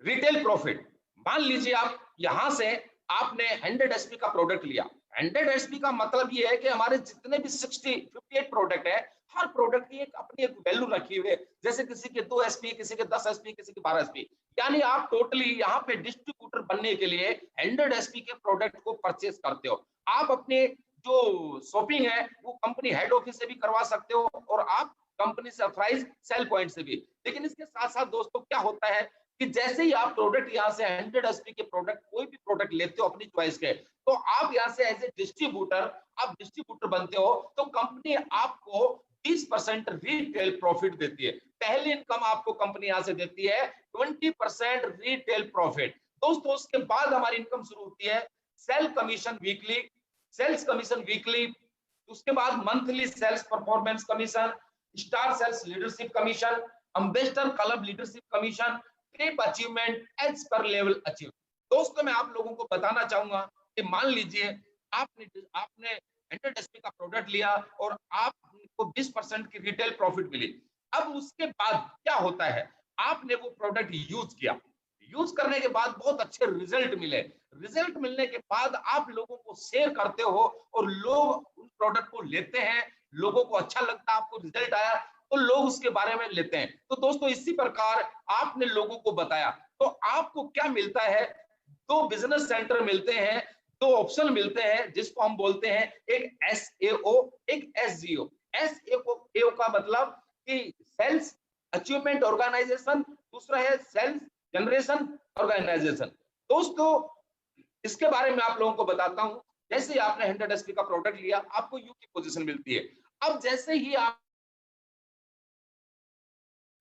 रिटेल प्रॉफिट। मान लीजिए आप यहां से आपने 100 एसपी का प्रोडक्ट लिया। 100 एसपी का मतलब ये है कि हमारे जितने भी 58 प्रोडक्ट है, हर प्रोडक्ट की एक अपनी एक वैल्यू रखी हुई है। जैसे किसी के 2 एसपी, किसी के 10 एसपी, किसी के 12 एसपी। यानी आप टोटली यहाँ पे डिस्ट्रीब्यूटर बनने के लिए 100 एसपी के प्रोडक्ट को परचेस करते हो। आप अपने जो शॉपिंग है वो कंपनी हेड ऑफिस से भी करवा सकते हो, और आप कंपनी से अथराइज सेल पॉइंट से भी। लेकिन इसके साथ साथ दोस्तों क्या होता है कि जैसे ही आप प्रोडक्ट यहाँ से 100 एसपी के प्रोडक्ट, कोई भी प्रोडक्ट लेते हो अपनी चॉइस के, तो आप यहाँ से एज ए डिस्ट्रीब्यूटर, आप डिस्ट्रीब्यूटर बनते हो, तो कंपनी आपको 20% रिटेल प्रॉफिट देती है। पहली इनकम आपको कंपनी यहाँ से देती है 20% रिटेल प्रॉफिट। दोस्तों उसके बाद हमारी इनकम शुरू होती है sale commission weekly, sales commission weekly. उसके बाद monthly sales performance commission, star sales leadership commission, ambassador club leadership commission, trip achievement as per level achieve. दोस्तों मैं आप लोगों को बताना चाहूंगा कि मान लीजिए आपने आपने 100 एसपी का प्रोडक्ट लिया और आपको 20% की रिटेल प्रॉफिट मिली। अब उसके बाद क्या होता है, आपने वो प्रोडक्ट यूज किया, यूज करने के बाद बहुत अच्छे रिजल्ट मिले। रिजल्ट मिलने के बाद आप लोगों को शेयर करते हो, और लोग उस प्रोडक्ट को लेते हैं, लोगों को अच्छा लगता है, आपको रिजल्ट आया तो लोग उसके बारे में लेते हैं। तो दोस्तों इसी प्रकार आपने लोगों को बताया, तो आपको क्या मिलता है, दो बिजनेस सेंटर मिलते हैं, दो ऑप्शन मिलते हैं, जिसको हम बोलते हैं एक एसएओ, एक एसजीओ। एसएओ का मतलब कि सेल्स अचीवमेंट ऑर्गेनाइजेशन, दूसरा है सेल्स जनरेशन ऑर्गेनाइजेशन। दोस्तों इसके बारे में आप लोगों को बताता हूं। जैसे ही आपने 100 एसपी का प्रोडक्ट लिया, आपको यू की पोजीशन मिलती है। अब जैसे ही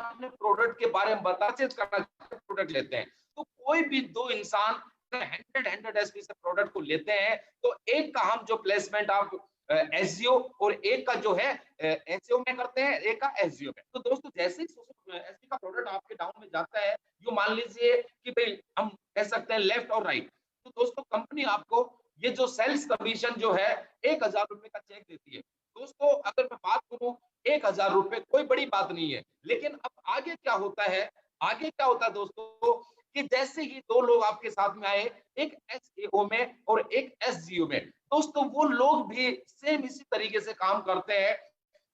आपने प्रोडक्ट के बारे में परचेज करना, प्रोडक्ट लेते हैं, तो कोई भी दो इंसान 100 एसपी से प्रोडक्ट को लेते हैं, तो एक का हम जो प्लेसमेंट आप एसजीओ और एक का जो है एसईओ में करते हैं, एक का एसजीओ में। तो दोस्तों जैसे ही एसपी का प्रोडक्ट आपके डाउन में जाता है, जो मान लीजिए कि भाई हम कह सकते हैं लेफ्ट और राइट, तो दोस्तों कंपनी आपको ये जो सेल्स कमीशन जो है 1000 रुपए का चेक देती है। दोस्तों अगर मैं बात करूं, 1000 रुपए कोई बड़ी बात नहीं है। लेकिन अब आगे क्या होता है, आगे क्या होता है दोस्तों, कि जैसे ही दो लोग आपके साथ में आए, एक एसएओ में और एक एसजीओ में, दोस्तों वो लोग भी सेम इसी तरीके से काम करते हैं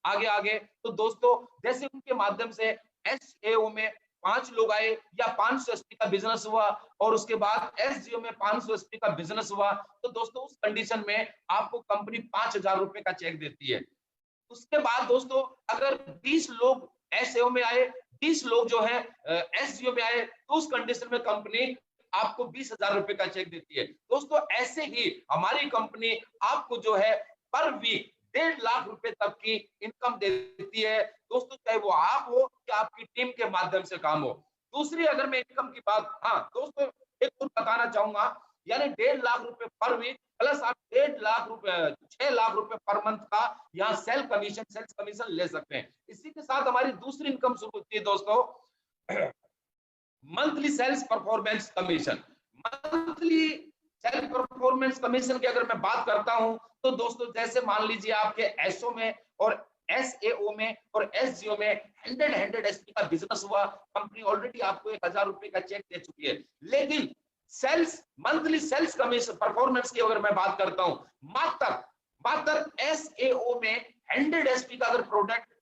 आगे आगे। तो दोस्तों जैसे उनके माध्यम से एसएओ में 5 लोग आए या 500 एसपी का बिजनेस हुआ, और उसके बाद एसजीओ में 500 एसपी का बिजनेस हुआ, तो दोस्तों उस कंडीशन में आपको कंपनी 5000 रुपए का चेक देती है। उसके बाद दोस्तों अगर 20 लोग एसएओ में आए, 20 लोग जो है एसजीओ में आए, तो उस कंडीशन में कंपनी आपको 20,000 रुपए का चेक देती है। दोस्तों ऐसे ही हमारी कंपनी आपको जो है पर वीक 1.5 लाख रुपए तक की इनकम देती है। दोस्तों चाहे वो आप हो या आपकी टीम के माध्यम से काम हो। दूसरी अगर मैं इनकम की बात, हाँ दोस्तों एक और बताना चाहूंगा, यानी 1.5 लाख रुपए पर वीक प्लस आप 1.5 लाख रुपए 6 लाख रुपए पर मंथ का यहाँ सेल्स कमीशन ले सकते हैं। इसी के साथ हमारी दूसरी इनकम शुरू होती है दोस्तों, monthly sales performance commission. Monthly sales performance commission की अगर मैं बात करता हूं, तो दोस्तों जैसे मान लीजिए आपके एसओ में और एसएओ में और एसजीओ में 100 एसपी का बिजनेस हुआ, कंपनी ऑलरेडी आपको 1000 रुपए का चेक दे चुकी है। लेकिन sales monthly sales commission performance की अगर मैं बात करता हूं, मात्र मात्र एसएओ में 100 एसपी का अगर प्रोडक्ट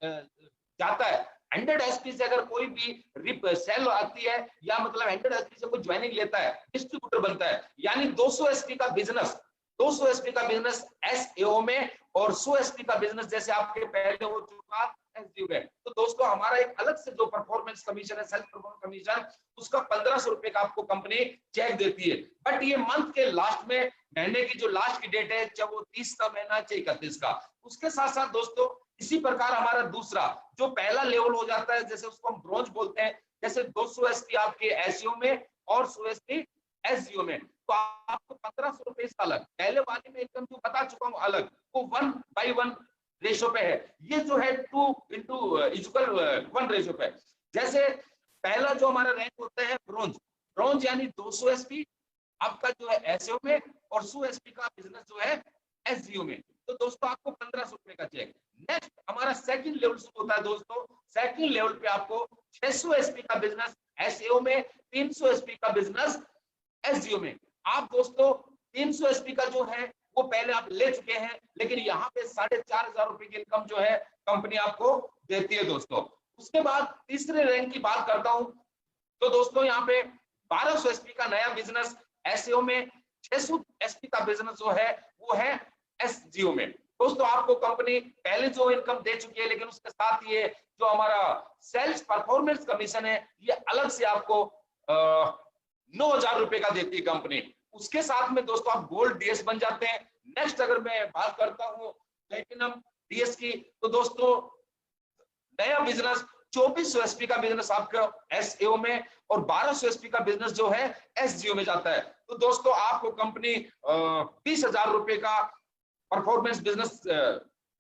जाता है, 100 एसपी से अगर कोई भी सेल आती है, या मतलब 100 एसपी से कोई ज्वाइनिंग लेता है, डिस्ट्रीब्यूटर बनता है, यानी 200 एसपी का बिजनेस, 200 एसपी का बिजनेस एसएओ में और 100 एसपी का बिजनेस जैसे आपके पहले हो चुका एसजीओ में। तो दोस्तों हमारा एक अलग से जो परफॉर्मेंस कमीशन है, सेल्फ परफॉर्मेंस कमीशन, उसका 1500 रुपए का आपको कंपनी चेक देती है। बट ये मंथ के लास्ट में, महीने की जो लास्ट की डेट है, चाहे वो 30 का महीना चाहे 31 का, उसके साथ साथ दोस्तों इसी प्रकार हमारा दूसरा जो पहला लेवल हो जाता है, जैसे उसको हम ब्रोंज बोलते हैं, जैसे 200 एसपी आपके एसईओ में और 100 एसपी एसजीओ में, तो आपको 1500 रुपए इसका अलग। पहले वाले में इनकम जो बता चुका हूं अलग, वो 1:1 रेशो पे है, ये जो है 2 into = 1 रेशो पे। जैसे पहला बिजनेस जो है एसजीओ में, तो दोस्तों आपको 1500 रुपए का चेक। नेक्स्ट हमारा सेकंड लेवल शुरू होता है दोस्तों। सेकंड लेवल पे आपको 600 एसपी का बिजनेस एसईओ में, 300 एसपी का बिजनेस एसजीओ में। आप दोस्तों 300 एसपी का जो है वो पहले आप ले चुके हैं, लेकिन यहाँ पे 4500 रुपए की इनकम जो है कंपनी आपको देती है दोस्तों। उसके बाद तीसरे रैंक की बात करता हूं, तो दोस्तों यहाँ पे 1200 एसपी का नया बिजनेस एसईओ में, 600 एसपी का बिजनेस जो है वो है एसजीओ में। दोस्तों आपको कंपनी पहले जो इनकम दे चुकी है, लेकिन उसके साथ ये जो हमारा सेल्स परफॉर्मेंस कमीशन है ये अलग से आपको 9000 रुपए का देती है कंपनी। उसके साथ में दोस्तों आप गोल्ड डीएस बन जाते हैं। नेक्स्ट अगर मैं बात करता हूं प्लेटिनम डीएस की, तो दोस्तों नया बिजनेस 2400 एसपी का बिजनेस आपका एसईओ में और 1200 एसपी का बिजनेस जो है एसजीओ में जाता है। तो दोस्तों आपको कंपनी 20,000 रुपए का परफॉर्मेंस बिजनेस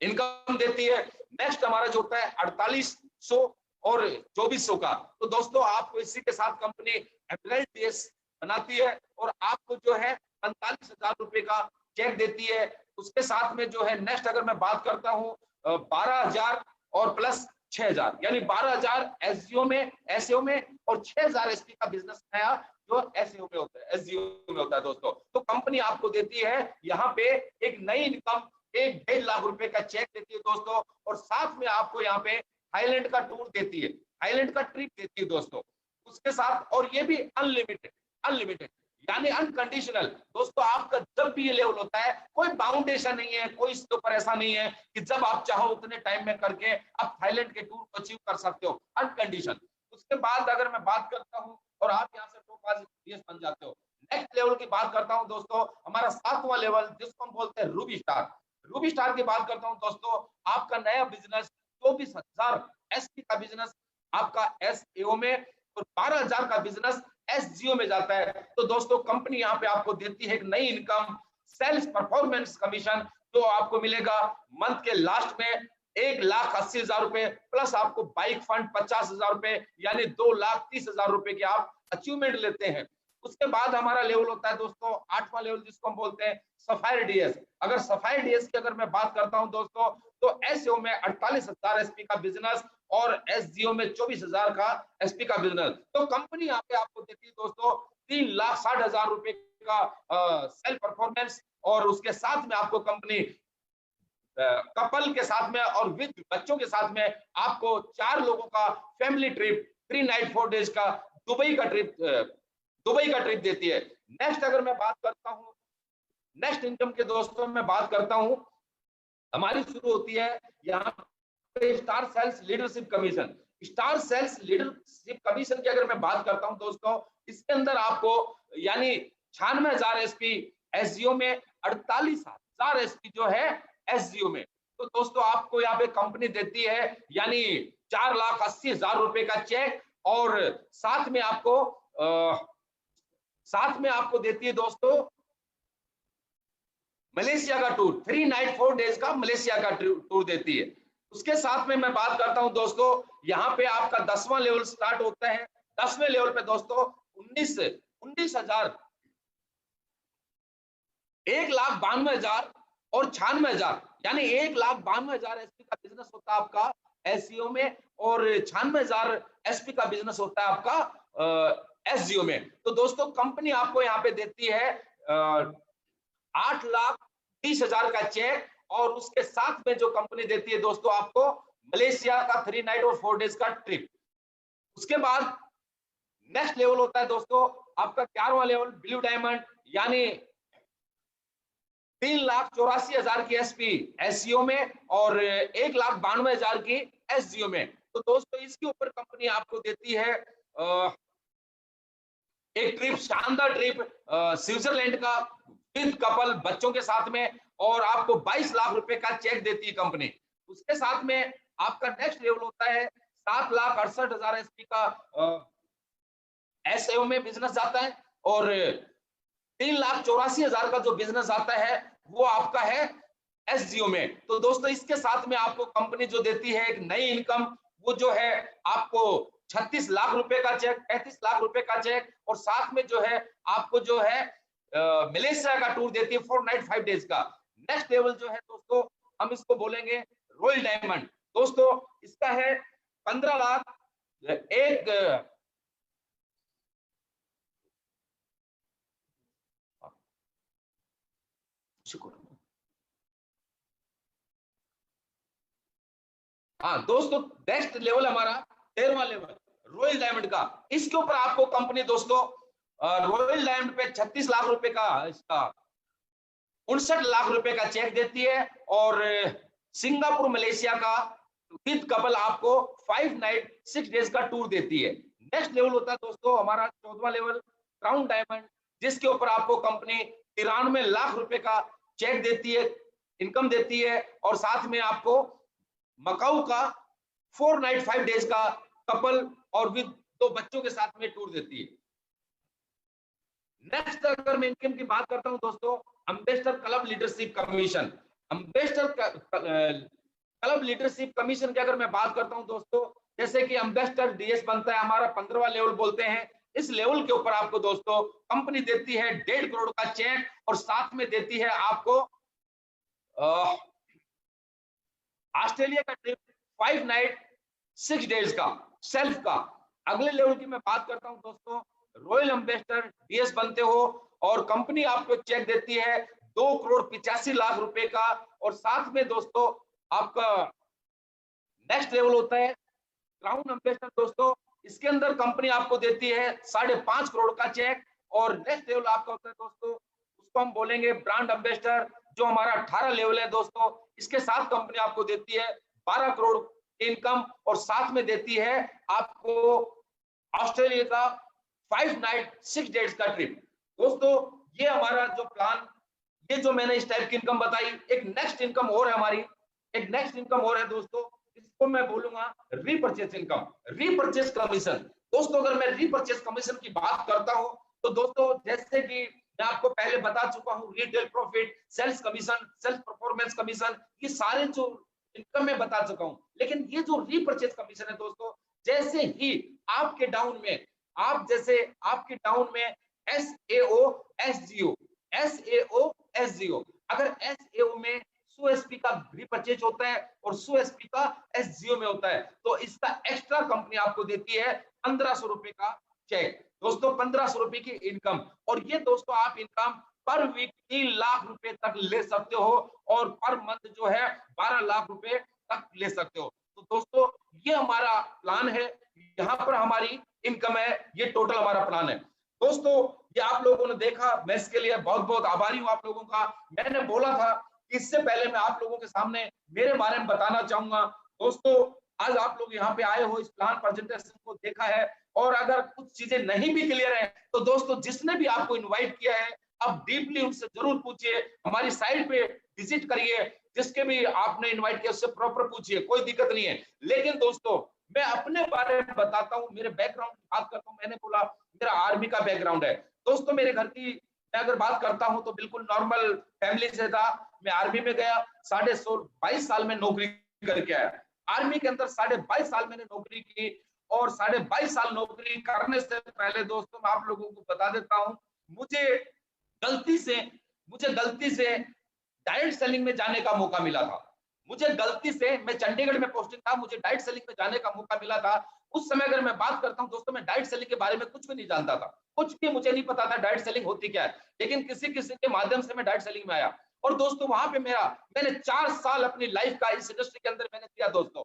इनकम देती है। नेक्स्ट हमारा जो होता है 4800 और 2400 का, तो दोस्तों आपको इसी के साथ कंपनी एम्प्लॉय डीएस बनाती है और आपको जो है 45,000 रुपए का चेक देती है। उसके साथ में जो है नेक्स्ट अगर मैं बात करता हूँ 12,000 और प्लस 6,000, यानी 12,000 एसजीओ में, एसईओ में और 6,000 एसपी का बिजनेस नया जो एसईओ में होता है, एसजीओ में होता है दोस्तों। तो कंपनी आपको देती है यहाँ पे एक नई इनकम 1.5 लाख रुपए का चेक देती है दोस्तों, और साथ में आपको यहाँ पे थाईलैंड का टूर देती है, थाईलैंड का ट्रिप देती है दोस्तों उसके साथ, और ये भी अनलिमिटेड, अनलिमिटेड यानी अनकंडीशनल। दोस्तों आपका जब भी ये लेवल होता है कोई बाउंडेशन नहीं है, कोई इसके ऊपर ऐसा नहीं है कि जब आप चाहो उतने टाइम में करके आप थाईलैंड के टूर को अचीव कर सकते हो, अनकंडीशन। उसके बाद अगर मैं बात करता हूं और आप यहाँ से टॉप डीएस बन जाते हो। नेक्स्ट लेवल की बात करता हूं दोस्तों, हमारा 7वां लेवल जिसको हम बोलते हैं रूबी स्टार। रूबी स्टार की बात करता हूं दोस्तों, आपका नया बिजनेस 24,000 एसपी का बिजनेस आपका एसईओ में और 12,000 का बिजनेस एसजीओ में जाता है। तो दोस्तों कंपनी यहाँ पे आपको देती है एक नई इनकम सेल्स परफॉर्मेंस कमीशन, जो आपको मिलेगा मंथ के लास्ट में 1,80,000 रुपए प्लस आपको बाइक फंड 50,000 रुपए, यानी 2,30,000 रुपए की आप अचीवमेंट लेते हैं। उसके बाद हमारा लेवल होता है दोस्तों 8वां लेवल जिसको हम बोलते हैं सफायर डीएस। अगर सफायर डीएस की अगर मैं बात करता हूं दोस्तों, तो एसईओ में 48,000 एसपी का बिजनेस और एसजीओ में 24,000 का एसपी का बिजनेस। तो कंपनी यहाँ पे आपको देती है दोस्तों 3,60,000 रुपए का सेल्फ परफॉर्मेंस, और उसके साथ में आपको कंपनी कपल के साथ में और विद बच्चों के साथ में आपको 4 लोगों का फैमिली ट्रिप 3 नाइट 4 डेज का दुबई का ट्रिप देती है। नेक्स्ट अगर मैं बात करता हूं नेक्स्ट इनकम के दोस्तों मैं बात करता हूं, हमारी शुरू होती है यहाँ पे star sales leadership commission. Star sales leadership commission की अगर मैं बात करता हूं दोस्तों, इसके अंदर आपको यानी 96,000 एसपी एसजीओ में, 48,000 एसपी जो है एसजीओ में। तो दोस्तों आपको यहाँ पे कंपनी देती है यानी 4,80,000 रुपए का चेक, और साथ में आपको देती है दोस्तों मलेशिया का टूर, 3 नाइट 4 डेज का मलेशिया का टूर देती है। उसके साथ में मैं बात करता हूं दोस्तों, यहाँ पे आपका 10वां लेवल स्टार्ट होता है। 10वें लेवल पे दोस्तों 19,000 1,92,000 और 96,000, यानी 1,92,000 एसपी का बिजनेस होता है आपका एसईओ में, और 96,000 एसपी का बिजनेस होता है आपका एसजीओ में। तो दोस्तों कंपनी आपको यहाँ पे देती है 8,30,000 का चेक, और उसके साथ में जो कंपनी देती है दोस्तों आपको मलेशिया का 3 नाइट और 4 डेज का ट्रिप। उसके बाद नेक्स्ट लेवल होता है दोस्तों आपका 11वां लेवल ब्लू डायमंड, यानी 3,84,000 की एसपी एसईओ में और 1,92,000 की एसजीओ में। तो दोस्तों इसके ऊपर कंपनी आपको देती है एक ट्रिप, शानदार ट्रिप स्विट्जरलैंड का विद कपल बच्चों के साथ में, और आपको 22 लाख रुपए का चेक देती है कंपनी। उसके साथ में आपका नेक्स्ट लेवल होता है 7,68,000 एसपी का एसईओ में बिजनेस जाता है, और 3,84,000 का जो बिजनेस आता है वो आपका है एसजीओ में। तो दोस्तों इसके साथ में आपको कंपनी जो देती है एक नई इनकम, वो जो है आपको 36 लाख रुपए का चेक, 35 लाख रुपए का चेक, और साथ में जो है आपको जो है मलेशिया का टूर देती है 4 नाइट 5 डेज का। नेक्स्ट लेवल जो है दोस्तों, हम इसको बोलेंगे रॉयल डायमंड। दोस्तों इसका है 15 लाख एक हाँ दोस्तों, नेक्स्ट लेवल हमारा 13वां लेवल रॉयल डायमंड का। इसके ऊपर आपको कंपनी दोस्तों रॉयल डायमंड पे 36 लाख रुपए का, इसका 59 लाख रुपए का चेक देती है, और सिंगापुर मलेशिया का विद कपल आपको 5 नाइट 6 डेज का टूर देती है। नेक्स्ट लेवल होता है दोस्तों हमारा 14वां लेवल क्राउन डायमंड, जिसके ऊपर आपको कंपनी 93 लाख रुपए का चेक देती है, इनकम देती है, और साथ में आपको मकाऊ का 4 नाइट 5 डेज का कपल और विद 2 बच्चों के साथ में टूर देती है। नेक्स्ट अगर मैं इनकम की बात करता हूं दोस्तों, ambassador club leadership commission. Ambassador club leadership commission की अगर मैं बात करता हूं दोस्तों, जैसे कि एम्बेसडर डीएस बनता है हमारा 15वां लेवल बोलते हैं। इस लेवल के ऊपर आपको दोस्तों कंपनी देती है 1.5 करोड़ का चेक, और साथ में देती है आपको ऑस्ट्रेलिया का ट्रिप 5 नाइट 6 डेज का सेल्फ का। अगले लेवल की मैं बात करता हूं दोस्तों, रॉयल एम्बेसडर डीएस बनते हो और कंपनी आपको चेक देती है 2 करोड़ 85 लाख रुपए का, और साथ में दोस्तों आपका नेक्स्ट लेवल होता है क्राउन एम्बेसडर दोस्तों। इसके अंदर कंपनी आपको देती है 5.5 करोड़ का चेक, और नेक्स्ट लेवल आपका होता है दोस्तों, उसको हम बोलेंगे ब्रांड एम्बेसडर, जो हमारा 18 लेवल है दोस्तों। इसके साथ कंपनी आपको देती है 12 करोड़ इनकम, और साथ में देती है आपको ऑस्ट्रेलिया का 5 नाइट 6 डेज का ट्रिप। दोस्तों ये हमारा जो प्लान, ये जो मैंने इस टाइप की इनकम बताई, एक नेक्स्ट इनकम और है हमारी, एक नेक्स्ट इनकम और है दोस्तों, इसको मैं बोलूंगा रीपरचेज इनकम, रीपरचेज कमीशन। दोस्तों अगर मैं रीपरचेज कमीशन की बात करता हूं तो दोस्तों, जैसे कि मैं आपको पहले बता चुका हूं, retail profit, sales commission, sales performance commission, ये सारे जो इनकम में बता चुका हूं। लेकिन ये जो रीपरचेज कमीशन है दोस्तों, जैसे ही आपके डाउन में, आप जैसे आपके डाउन में SAO SGO, SAO SGO, अगर SAO में 100 SP का रीपरचेज होता है और 100 SP का SGO में होता है, तो इसका एक्स्ट्रा कंपनी आपको देती है 1500 रुपए का चेक। दोस्तों 1500 रुपए की इनकम, और ये दोस्तों आप इनकम पर वीक 3 लाख रुपए तक ले सकते हो, और पर मंथ जो है 12 लाख रुपए तक ले सकते हो। तो दोस्तों ये हमारा प्लान है, यहाँ पर हमारी इनकम है, ये टोटल हमारा प्लान है। दोस्तों ये आप लोगों ने देखा, मैं इसके लिए बहुत बहुत आभारी हूँ आप लोगों का। मैंने बोला था कि इससे पहले मैं आप लोगों के सामने मेरे बारे में बताना चाहूंगा। दोस्तों आज आप लोग यहाँ पे आए हो, इस प्लान प्रेजेंटेशन को देखा है, और अगर कुछ चीजें नहीं भी क्लियर है तो दोस्तों जिसने भी आपको इनवाइट किया है, आप डीपली उनसे जरूर पूछिए, हमारी साइट पे विजिट करिए, जिसके भी आपने इनवाइट किया उससे प्रॉपर पूछिए, कोई दिक्कत नहीं है। लेकिन दोस्तों मैं अपने बारे में बताता हूँ, मेरे बैकग्राउंड की बात करता हूँ। मैंने बोला मेरा आर्मी का बैकग्राउंड है दोस्तों। मेरे घर की मैं अगर बात करता हूँ तो बिल्कुल नॉर्मल फैमिली से था। मैं आर्मी में गया, 22 साल में नौकरी करके आया। आर्मी के अंदर 22 साल मैंने नौकरी की, और 22 साल नौकरी करने से पहले दोस्तों मैं आप लोगों को बता देता हूँ, मुझे गलती से डायरेक्ट सेलिंग में जाने का मौका मिला था। मुझे गलती से, मैं चंडीगढ़ में पोस्टिंग था, मुझे डायरेक्ट सेलिंग में जाने का मौका मिला था। उस समय अगर मैं बात करता हूं दोस्तों, मैं डायरेक्ट सेलिंग के बारे में कुछ भी नहीं जानता था, कुछ भी मुझे नहीं पता था डायरेक्ट सेलिंग होती क्या है। लेकिन किसी के माध्यम से मैं डायरेक्ट सेलिंग में आया, और दोस्तों वहां पे मैंने 4 साल अपनी लाइफ का इस इंडस्ट्री के अंदर मैंने किया दोस्तों,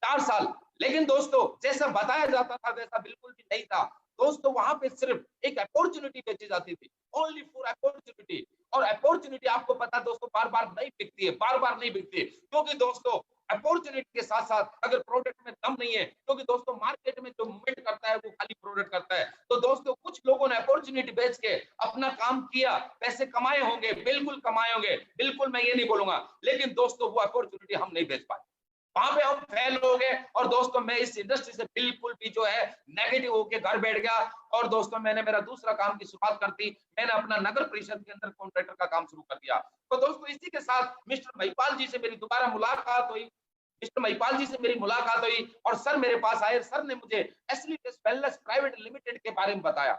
4 साल। लेकिन दोस्तों जैसा बताया जाता था वैसा बिल्कुल भी नहीं था दोस्तों। वहां पे सिर्फ एक अपॉर्चुनिटी बेची जाती थी, ओनली फॉर अपॉर्चुनिटी। और अपॉर्चुनिटी आपको पता दोस्तों बार बार नहीं बिकती है, बार बार नहीं बिकती है, क्योंकि दोस्तों अपॉर्चुनिटी के साथ साथ अगर प्रोडक्ट में दम नहीं है, क्योंकि दोस्तों मार्केट में जो मूवमेंट करता है वो खाली प्रोडक्ट करता है। तो दोस्तों कुछ लोगों ने अपॉर्चुनिटी बेच के अपना काम किया, पैसे कमाए होंगे, बिल्कुल कमाए होंगे, बिल्कुल मैं ये नहीं बोलूंगा, लेकिन दोस्तों वो अपॉर्चुनिटी हम नहीं बेच पाए, वहां पे हम फेल हो गए। और दोस्तों मैं इस इंडस्ट्री से बिल्कुल भी जो है नेगेटिव होके घर बैठ गया, और दोस्तों मैंने मेरा दूसरा काम की शुरुआत कर दी। मैंने अपना नगर परिषद के अंदर कॉन्ट्रैक्टर का काम शुरू कर दिया। तो दोस्तों इसी के साथ मिस्टर महिपाल जी से मेरी दोबारा मुलाकात हुई, और सर मेरे पास आए। सर ने मुझे एसलीपीएस वेलनेस प्राइवेट लिमिटेड के बारे में बताया।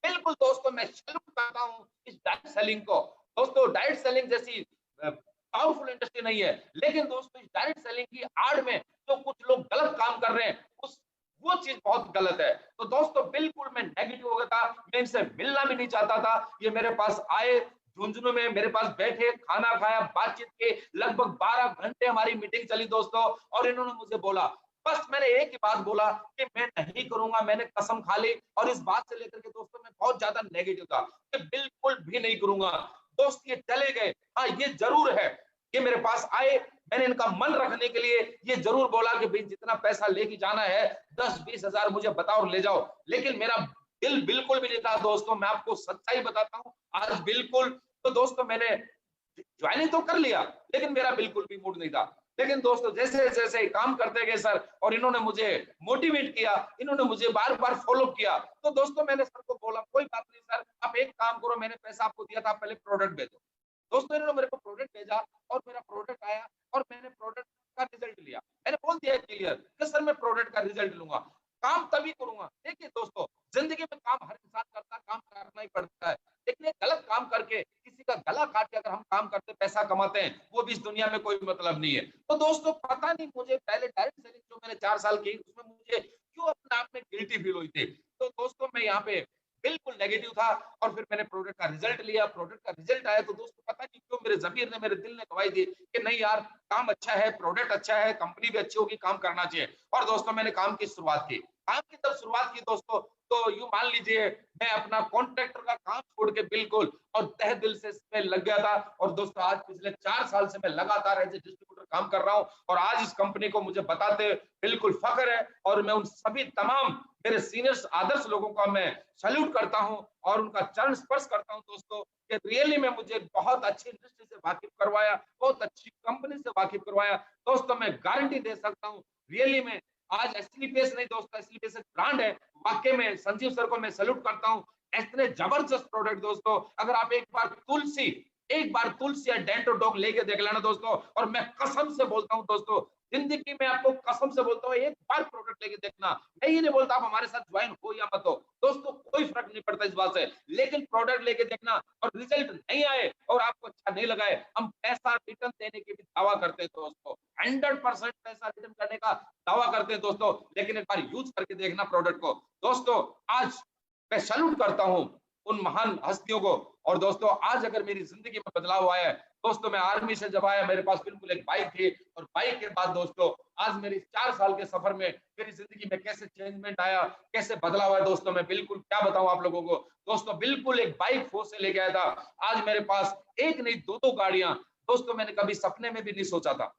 बिल्कुल दोस्तों मैं सैल्यूट करता हूं इस डायरेक्ट सेलिंग को। दोस्तों डायरेक्ट सेलिंग जैसी पावरफुल इंडस्ट्री नहीं है, लेकिन दोस्तों इस डायरेक्ट सेलिंग की आड़ में जो कुछ लोग गलत काम कर रहे हैं, उस वो चीज बहुत गलत है। तो दोस्तों बिल्कुल मैं नेगेटिव हो गया था, मैं इनसे मिलना भी नहीं चाहता था। ये मेरे पास आए, झुंझुनू में मेरे पास बैठे, खाना खाया, बातचीत की, लगभग 12 घंटे हमारी मीटिंग चली दोस्तों। और इन्होंने मुझे बोला, बस मैंने एक ही बात बोला कि मैं नहीं करूंगा, मैंने कसम खा ली। और इस बात से लेकर के दोस्तों मैं बहुत ज्यादा नेगेटिव था कि बिल्कुल भी नहीं करूंगा। दोस्त ये चले गए, हाँ ये जरूर है, ये मेरे पास आए, मैंने इनका मन रखने के लिए ये जरूर बोला कि भाई जितना पैसा लेके जाना है 10-20 हजार मुझे बताओ और ले जाओ, लेकिन मेरा दिल बिल्कुल भी नहीं था दोस्तों। मैं आपको सच्चाई बताता हूँ आज बिल्कुल। तो दोस्तों मैंने ज्वाइनिंग तो कर लिया, लेकिन मेरा बिल्कुल भी मूड नहीं था। लेकिन दोस्तों जैसे जैसे काम करते गए सर, और इन्होंने मुझे मोटिवेट किया, इन्होंने मुझे बार बार फॉलो किया, तो दोस्तों मैंने सर को बोला कोई बात नहीं सर, आप एक काम करो, मैंने पैसा आपको दिया था, आप पहले प्रोडक्ट भेजो। दोस्तों इन्होंने मेरे को प्रोडक्ट भेजा और मेरा प्रोडक्ट आया और मैंने प्रोडक्ट का रिजल्ट लिया। मैंने बोल दिया क्लियर कि सर मैं प्रोडक्ट का रिजल्ट लूंगा, काम तभी करूंगा। देखिए दोस्तों जिंदगी में काम हर इंसान करता है, काम करना ही पड़ता है, लेकिन गलत काम करके किसी का गला काट के अगर हम काम करते पैसा कमाते हैं, वो भी इस दुनिया में कोई मतलब नहीं है। तो दोस्तों पता नहीं मुझे पहले डायरेक्ट सेलिंग जो मैंने 4 साल की, उसमें मुझे क्यों अपने आप में गिल्टी फील हुई थी। तो दोस्तों मैं यहाँ पे बिल्कुल नेगेटिव था और फिर मैंने प्रोडक्ट का रिजल्ट लिया, प्रोडक्ट का रिजल्ट आया तो दोस्तों पता नहीं क्यों मेरे ज़मीर ने, मेरे दिल ने गवाही दी कि नहीं यार काम अच्छा है, प्रोडक्ट अच्छा है, कंपनी भी अच्छी होगी, काम करना चाहिए। और दोस्तों मैंने काम की शुरुआत की। काम की जब शुरुआत की दोस्तों, तो यूँ मान लीजिए मैं अपना कॉन्ट्रैक्टर का काम छोड़ के बिल्कुल और तहे दिल से इसमें लग गया था। और दोस्तों आज पिछले 4 साल से मैं लगातार एज़ ए डिस्ट्रीब्यूटर काम कर रहा हूँ और आज इस कंपनी को मुझे बताते बिल्कुल फ़ख्र है। और मैं उन सभी तमाम मेरे सीनियर्स आदर्श लोगों का मैं सैल्यूट करता हूं और उनका चरण स्पर्श करता हूं दोस्तों कि रियली में मुझे बहुत अच्छी इंडस्ट्री से वाकिफ करवाया, बहुत अच्छी कंपनी से वाकिफ करवाया। दोस्तों मैं गारंटी दे सकता हूं रियली में आज एसलीपीएस नहीं दोस्तों, एसलीपीएस एक ब्रांड है। वाकई में संजीव सर को मैं सैल्यूट करता हूं। इतने जबरदस्त प्रोडक्ट दोस्तों, अगर आप एक बार तुलसी या डेंटो डॉग लेके देख लेना दोस्तों, और मैं कसम से बोलता हूं दोस्तों, जिंदगी में आपको कसम से बोलता हूं एक बार प्रोडक्ट लेके देखना। मैं ये नहीं बोलता आप हमारे साथ ज्वाइन हो या मत हो दोस्तों, कोई फर्क नहीं पड़ता इस बात से, लेकिन प्रोडक्ट लेके देखना और रिजल्ट नहीं आए और आपको अच्छा नहीं लगाए, हम पैसा रिटर्न देने की भी दावा करते हैं दोस्तों, 100% पैसा रिटर्न करने का दावा करते हैं दोस्तों, लेकिन एक बार यूज करके देखना प्रोडक्ट को। दोस्तों आज मैं सैल्यूट करता हूं उन महान हस्तियों को। और दोस्तों आज अगर मेरी जिंदगी में बदलाव आया है दोस्तों, मैं आर्मी से जब आया मेरे पास बिल्कुल एक बाइक थी, और बाइक के बाद दोस्तों आज मेरी 4 साल के सफर में मेरी जिंदगी में कैसे चेंजमेंट आया, कैसे बदलाव आया दोस्तों, मैं बिल्कुल क्या बताऊं आप लोगों को। दोस्तों बिल्कुल एक बाइक फोर्स से लेके आया था, आज मेरे पास एक नहीं दो गाड़ियां। दोस्तों मैंने कभी सपने में भी नहीं सोचा था,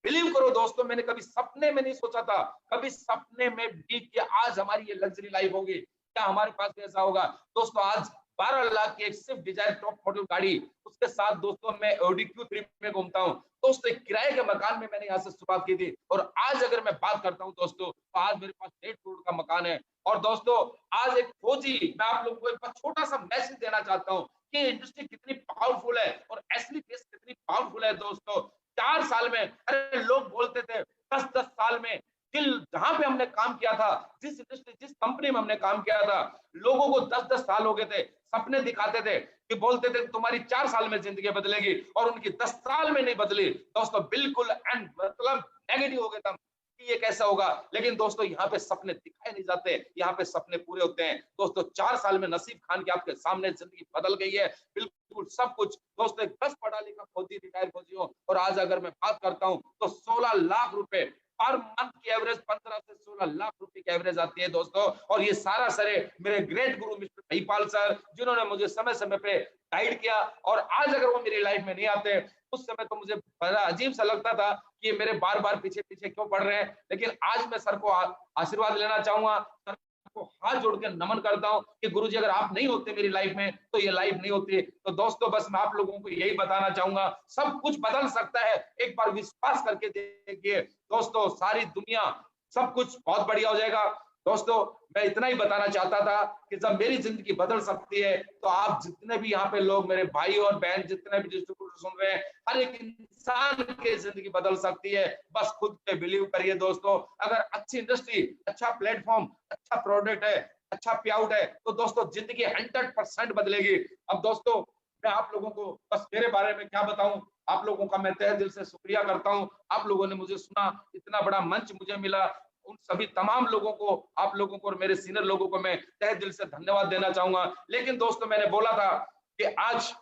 बिलीव करो दोस्तों, मैंने कभी सपने में नहीं सोचा था, कभी सपने में भी कि आज हमारी ये लग्जरी लाइफ होगी, क्या हमारे पास भी ऐसा होगा। दोस्तों आज 12 लाख की एक स्विफ्ट डिजायर टॉप मॉडल गाड़ी, उसके साथ दोस्तों मैं ऑडी Q3 में घूमता हूं दोस्तों, एक किराए के मकान में मैंने यहाँ से शुरुआत की थी, और आज अगर मैं बात करता हूं दोस्तों, तो आज मेरे पास 1.5 करोड़ का मकान है। और दोस्तों आज एक फौजी, मैं आप लोगों को एक छोटा सा मैसेज देना चाहता हूँ कि इंडस्ट्री कितनी पावरफुल है और एसलीपीएस कितनी पावरफुल है दोस्तों। 4 साल में, अरे लोग बोलते थे 10-10 साल में, जहां पे हमने काम किया था, जिस इंडस्ट्री जिस कंपनी में हमने काम किया था, लोगों को 10-10 साल हो गए थे, सपने दिखाते थे कि बोलते थे तुम्हारी 4 साल में जिंदगी बदलेगी, और उनकी 10 साल में नहीं बदली दोस्तों, बिल्कुल एंड मतलब नेगेटिव हो गए थे कि ये कैसा होगा। लेकिन दोस्तों यहाँ पे सपने दिखाए नहीं जाते, यहाँ पे सपने पूरे होते हैं दोस्तों। 4 साल में नसीब खान की आपके सामने जिंदगी बदल गई है, बिल्कुल सब कुछ दोस्तों। एक 10 पढ़ा लिखा फौजी, रिटायर्ड फौजी हूँ, और आज अगर मैं बात करता हूँ तो 16 लाख रुपए पर मंथ की एवरेज, 15 से 16 लाख रुपए की एवरेज आती है दोस्तों। और ये सारा सरे मेरे ग्रेट गुरु मिस्टर महिपाल सर, जिन्होंने मुझे समय समय पे गाइड किया, और आज अगर वो मेरी लाइफ में नहीं आते, उस समय तो मुझे बड़ा अजीब सा लगता था कि मेरे बार बार पीछे पीछे क्यों पड़ रहे हैं। लेकिन आज मैं सर को आशीर्वाद लेना चाहूंगा, सर को हाथ जोड़ के नमन करता हूं कि गुरुजी अगर आप नहीं होते मेरी लाइफ में तो ये लाइफ नहीं होती। तो दोस्तों बस मैं आप लोगों को यही बताना चाहूंगा, सब कुछ बदल सकता है, एक बार विश्वास करके देखिए दोस्तों, सारी दुनिया सब कुछ बहुत बढ़िया हो जाएगा। दोस्तों मैं इतना ही बताना चाहता था कि जब मेरी जिंदगी बदल सकती है, तो आप जितने भी यहाँ पे लोग, मेरे भाई और बहन, जितने भी डिस्ट्रीब्यूटर सुन रहे हैं, हर एक इंसान की जिंदगी बदल सकती है। बस खुद पे बिलीव करिए दोस्तों, अगर अच्छी इंडस्ट्री, अच्छा प्लेटफॉर्म, अच्छा प्रोडक्ट है, अच्छा पे आउट है, तो दोस्तों जिंदगी 100% बदलेगी। अब दोस्तों मैं आप लोगों को बस मेरे बारे में क्या बताऊं, आप लोगों का मैं तहे दिल से शुक्रिया करता हूं। आप लोगों ने मुझे सुना, इतना बड़ा मंच मुझे मिला, उन सभी तमाम लोगों को, आप लोगों को और मेरे सीनियर लोगों को मैं तहे दिल से धन्यवाद देना चाहूंगा। लेकिन दोस्तों मैंने बोला था कि आज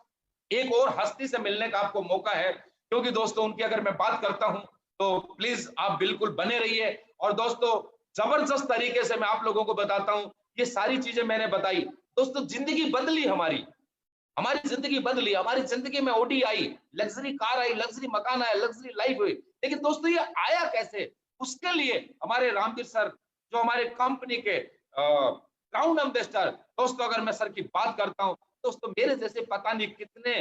एक और हस्ती से मिलने का आपको मौका है, क्योंकि दोस्तों उनकी अगर मैं बात करता हूं तो प्लीज आप बिल्कुल बने रहिए। और दोस्तों जबरदस्त तरीके से मैं आप लोगों को बताता हूं, ये सारी चीजें मैंने बताई, दोस्तों जिंदगी बदली हमारी, हमारी जिंदगी बदली, हमारी जिंदगी में ऑडी आई, लग्जरी कार आई, लग्जरी मकान आया, लग्जरी लाइफ हुई। लेकिन दोस्तों ये आया कैसे? उसके लिए हमारे रामवीर सर, जो हमारे कंपनी के ग्राउंड एम्बेसडर, दोस्तों अगर मैं सर की बात करता हूं, दोस्तों मेरे जैसे पता नहीं कितने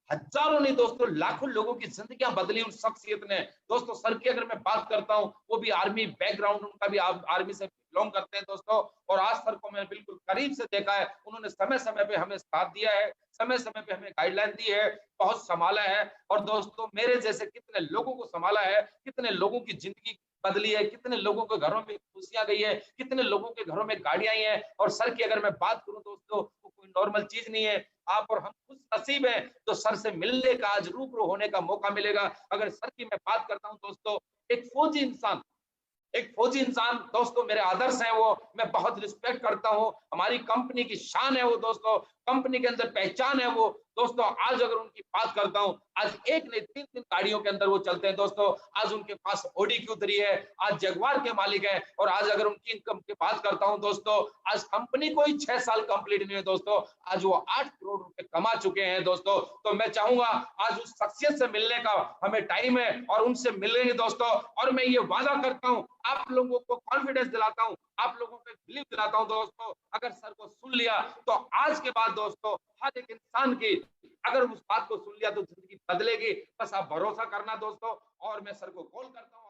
हजारों नहीं दोस्तों लाखों लोगों की जिंदगियां बदली उन शख्सियत ने। दोस्तों सर की अगर मैं बात करता हूं, वो भी आर्मी बैकग्राउंड, उनका भी आर्मी से बिलोंग करते हैं दोस्तों। और आज सर को मैंने बिल्कुल करीब से देखा है, उन्होंने समय समय पे हमें साथ दिया है, समय समय पे हमें गाइडलाइन दी है, बहुत संभाला है। और दोस्तों मेरे जैसे कितने लोगों को संभाला है, कितने लोगों की जिंदगी बदली है, कितने लोगों के घरों में खुशियां गई है, कितने लोगों के घरों में गाड़ियां आई हैं। और सर की अगर मैं बात करूं दोस्तों, वो कोई नॉर्मल चीज नहीं है। आप और हम खुश नसीब हैं तो सर से मिलने का, आज रूबरू होने का मौका मिलेगा। अगर सर की मैं बात करता हूं दोस्तों, एक फौजी इंसान, एक फौजी इंसान दोस्तों मेरे आदर्श हैं, वो मैं बहुत रिस्पेक्ट करता हूं, हमारी कंपनी की शान है वो दोस्तों, कंपनी के अंदर पहचान है वो दोस्तों। आज अगर उनकी बात करता हूं, आज एक नहीं तीन तीन गाड़ियों के अंदर वो चलते हैं दोस्तों। आज उनके पास ऑडी Q3 है, आज जगुआर के मालिक है। और आज अगर उनकी इनकम की बात करता हूं दोस्तों, आज कंपनी को ही 6 साल कंप्लीट नहीं है दोस्तों, आज वो 8 करोड़ रुपए कमा चुके हैं दोस्तों। तो मैं चाहूंगा आज उस शख्सियत से मिलने का हमें टाइम है और उनसे मिलेंगे दोस्तों। और मैं ये वादा करता हूं, आप लोगों को कॉन्फिडेंस दिलाता हूं, आप लोगों को बिलीव दिलाता हूं दोस्तों, अगर सर को सुन लिया तो आज के बाद दोस्तों हर एक इंसान की, अगर उस बात को सुन लिया तो जिंदगी बदलेगी। बस आप भरोसा करना दोस्तों। और मैं सर को कॉल करता हूं।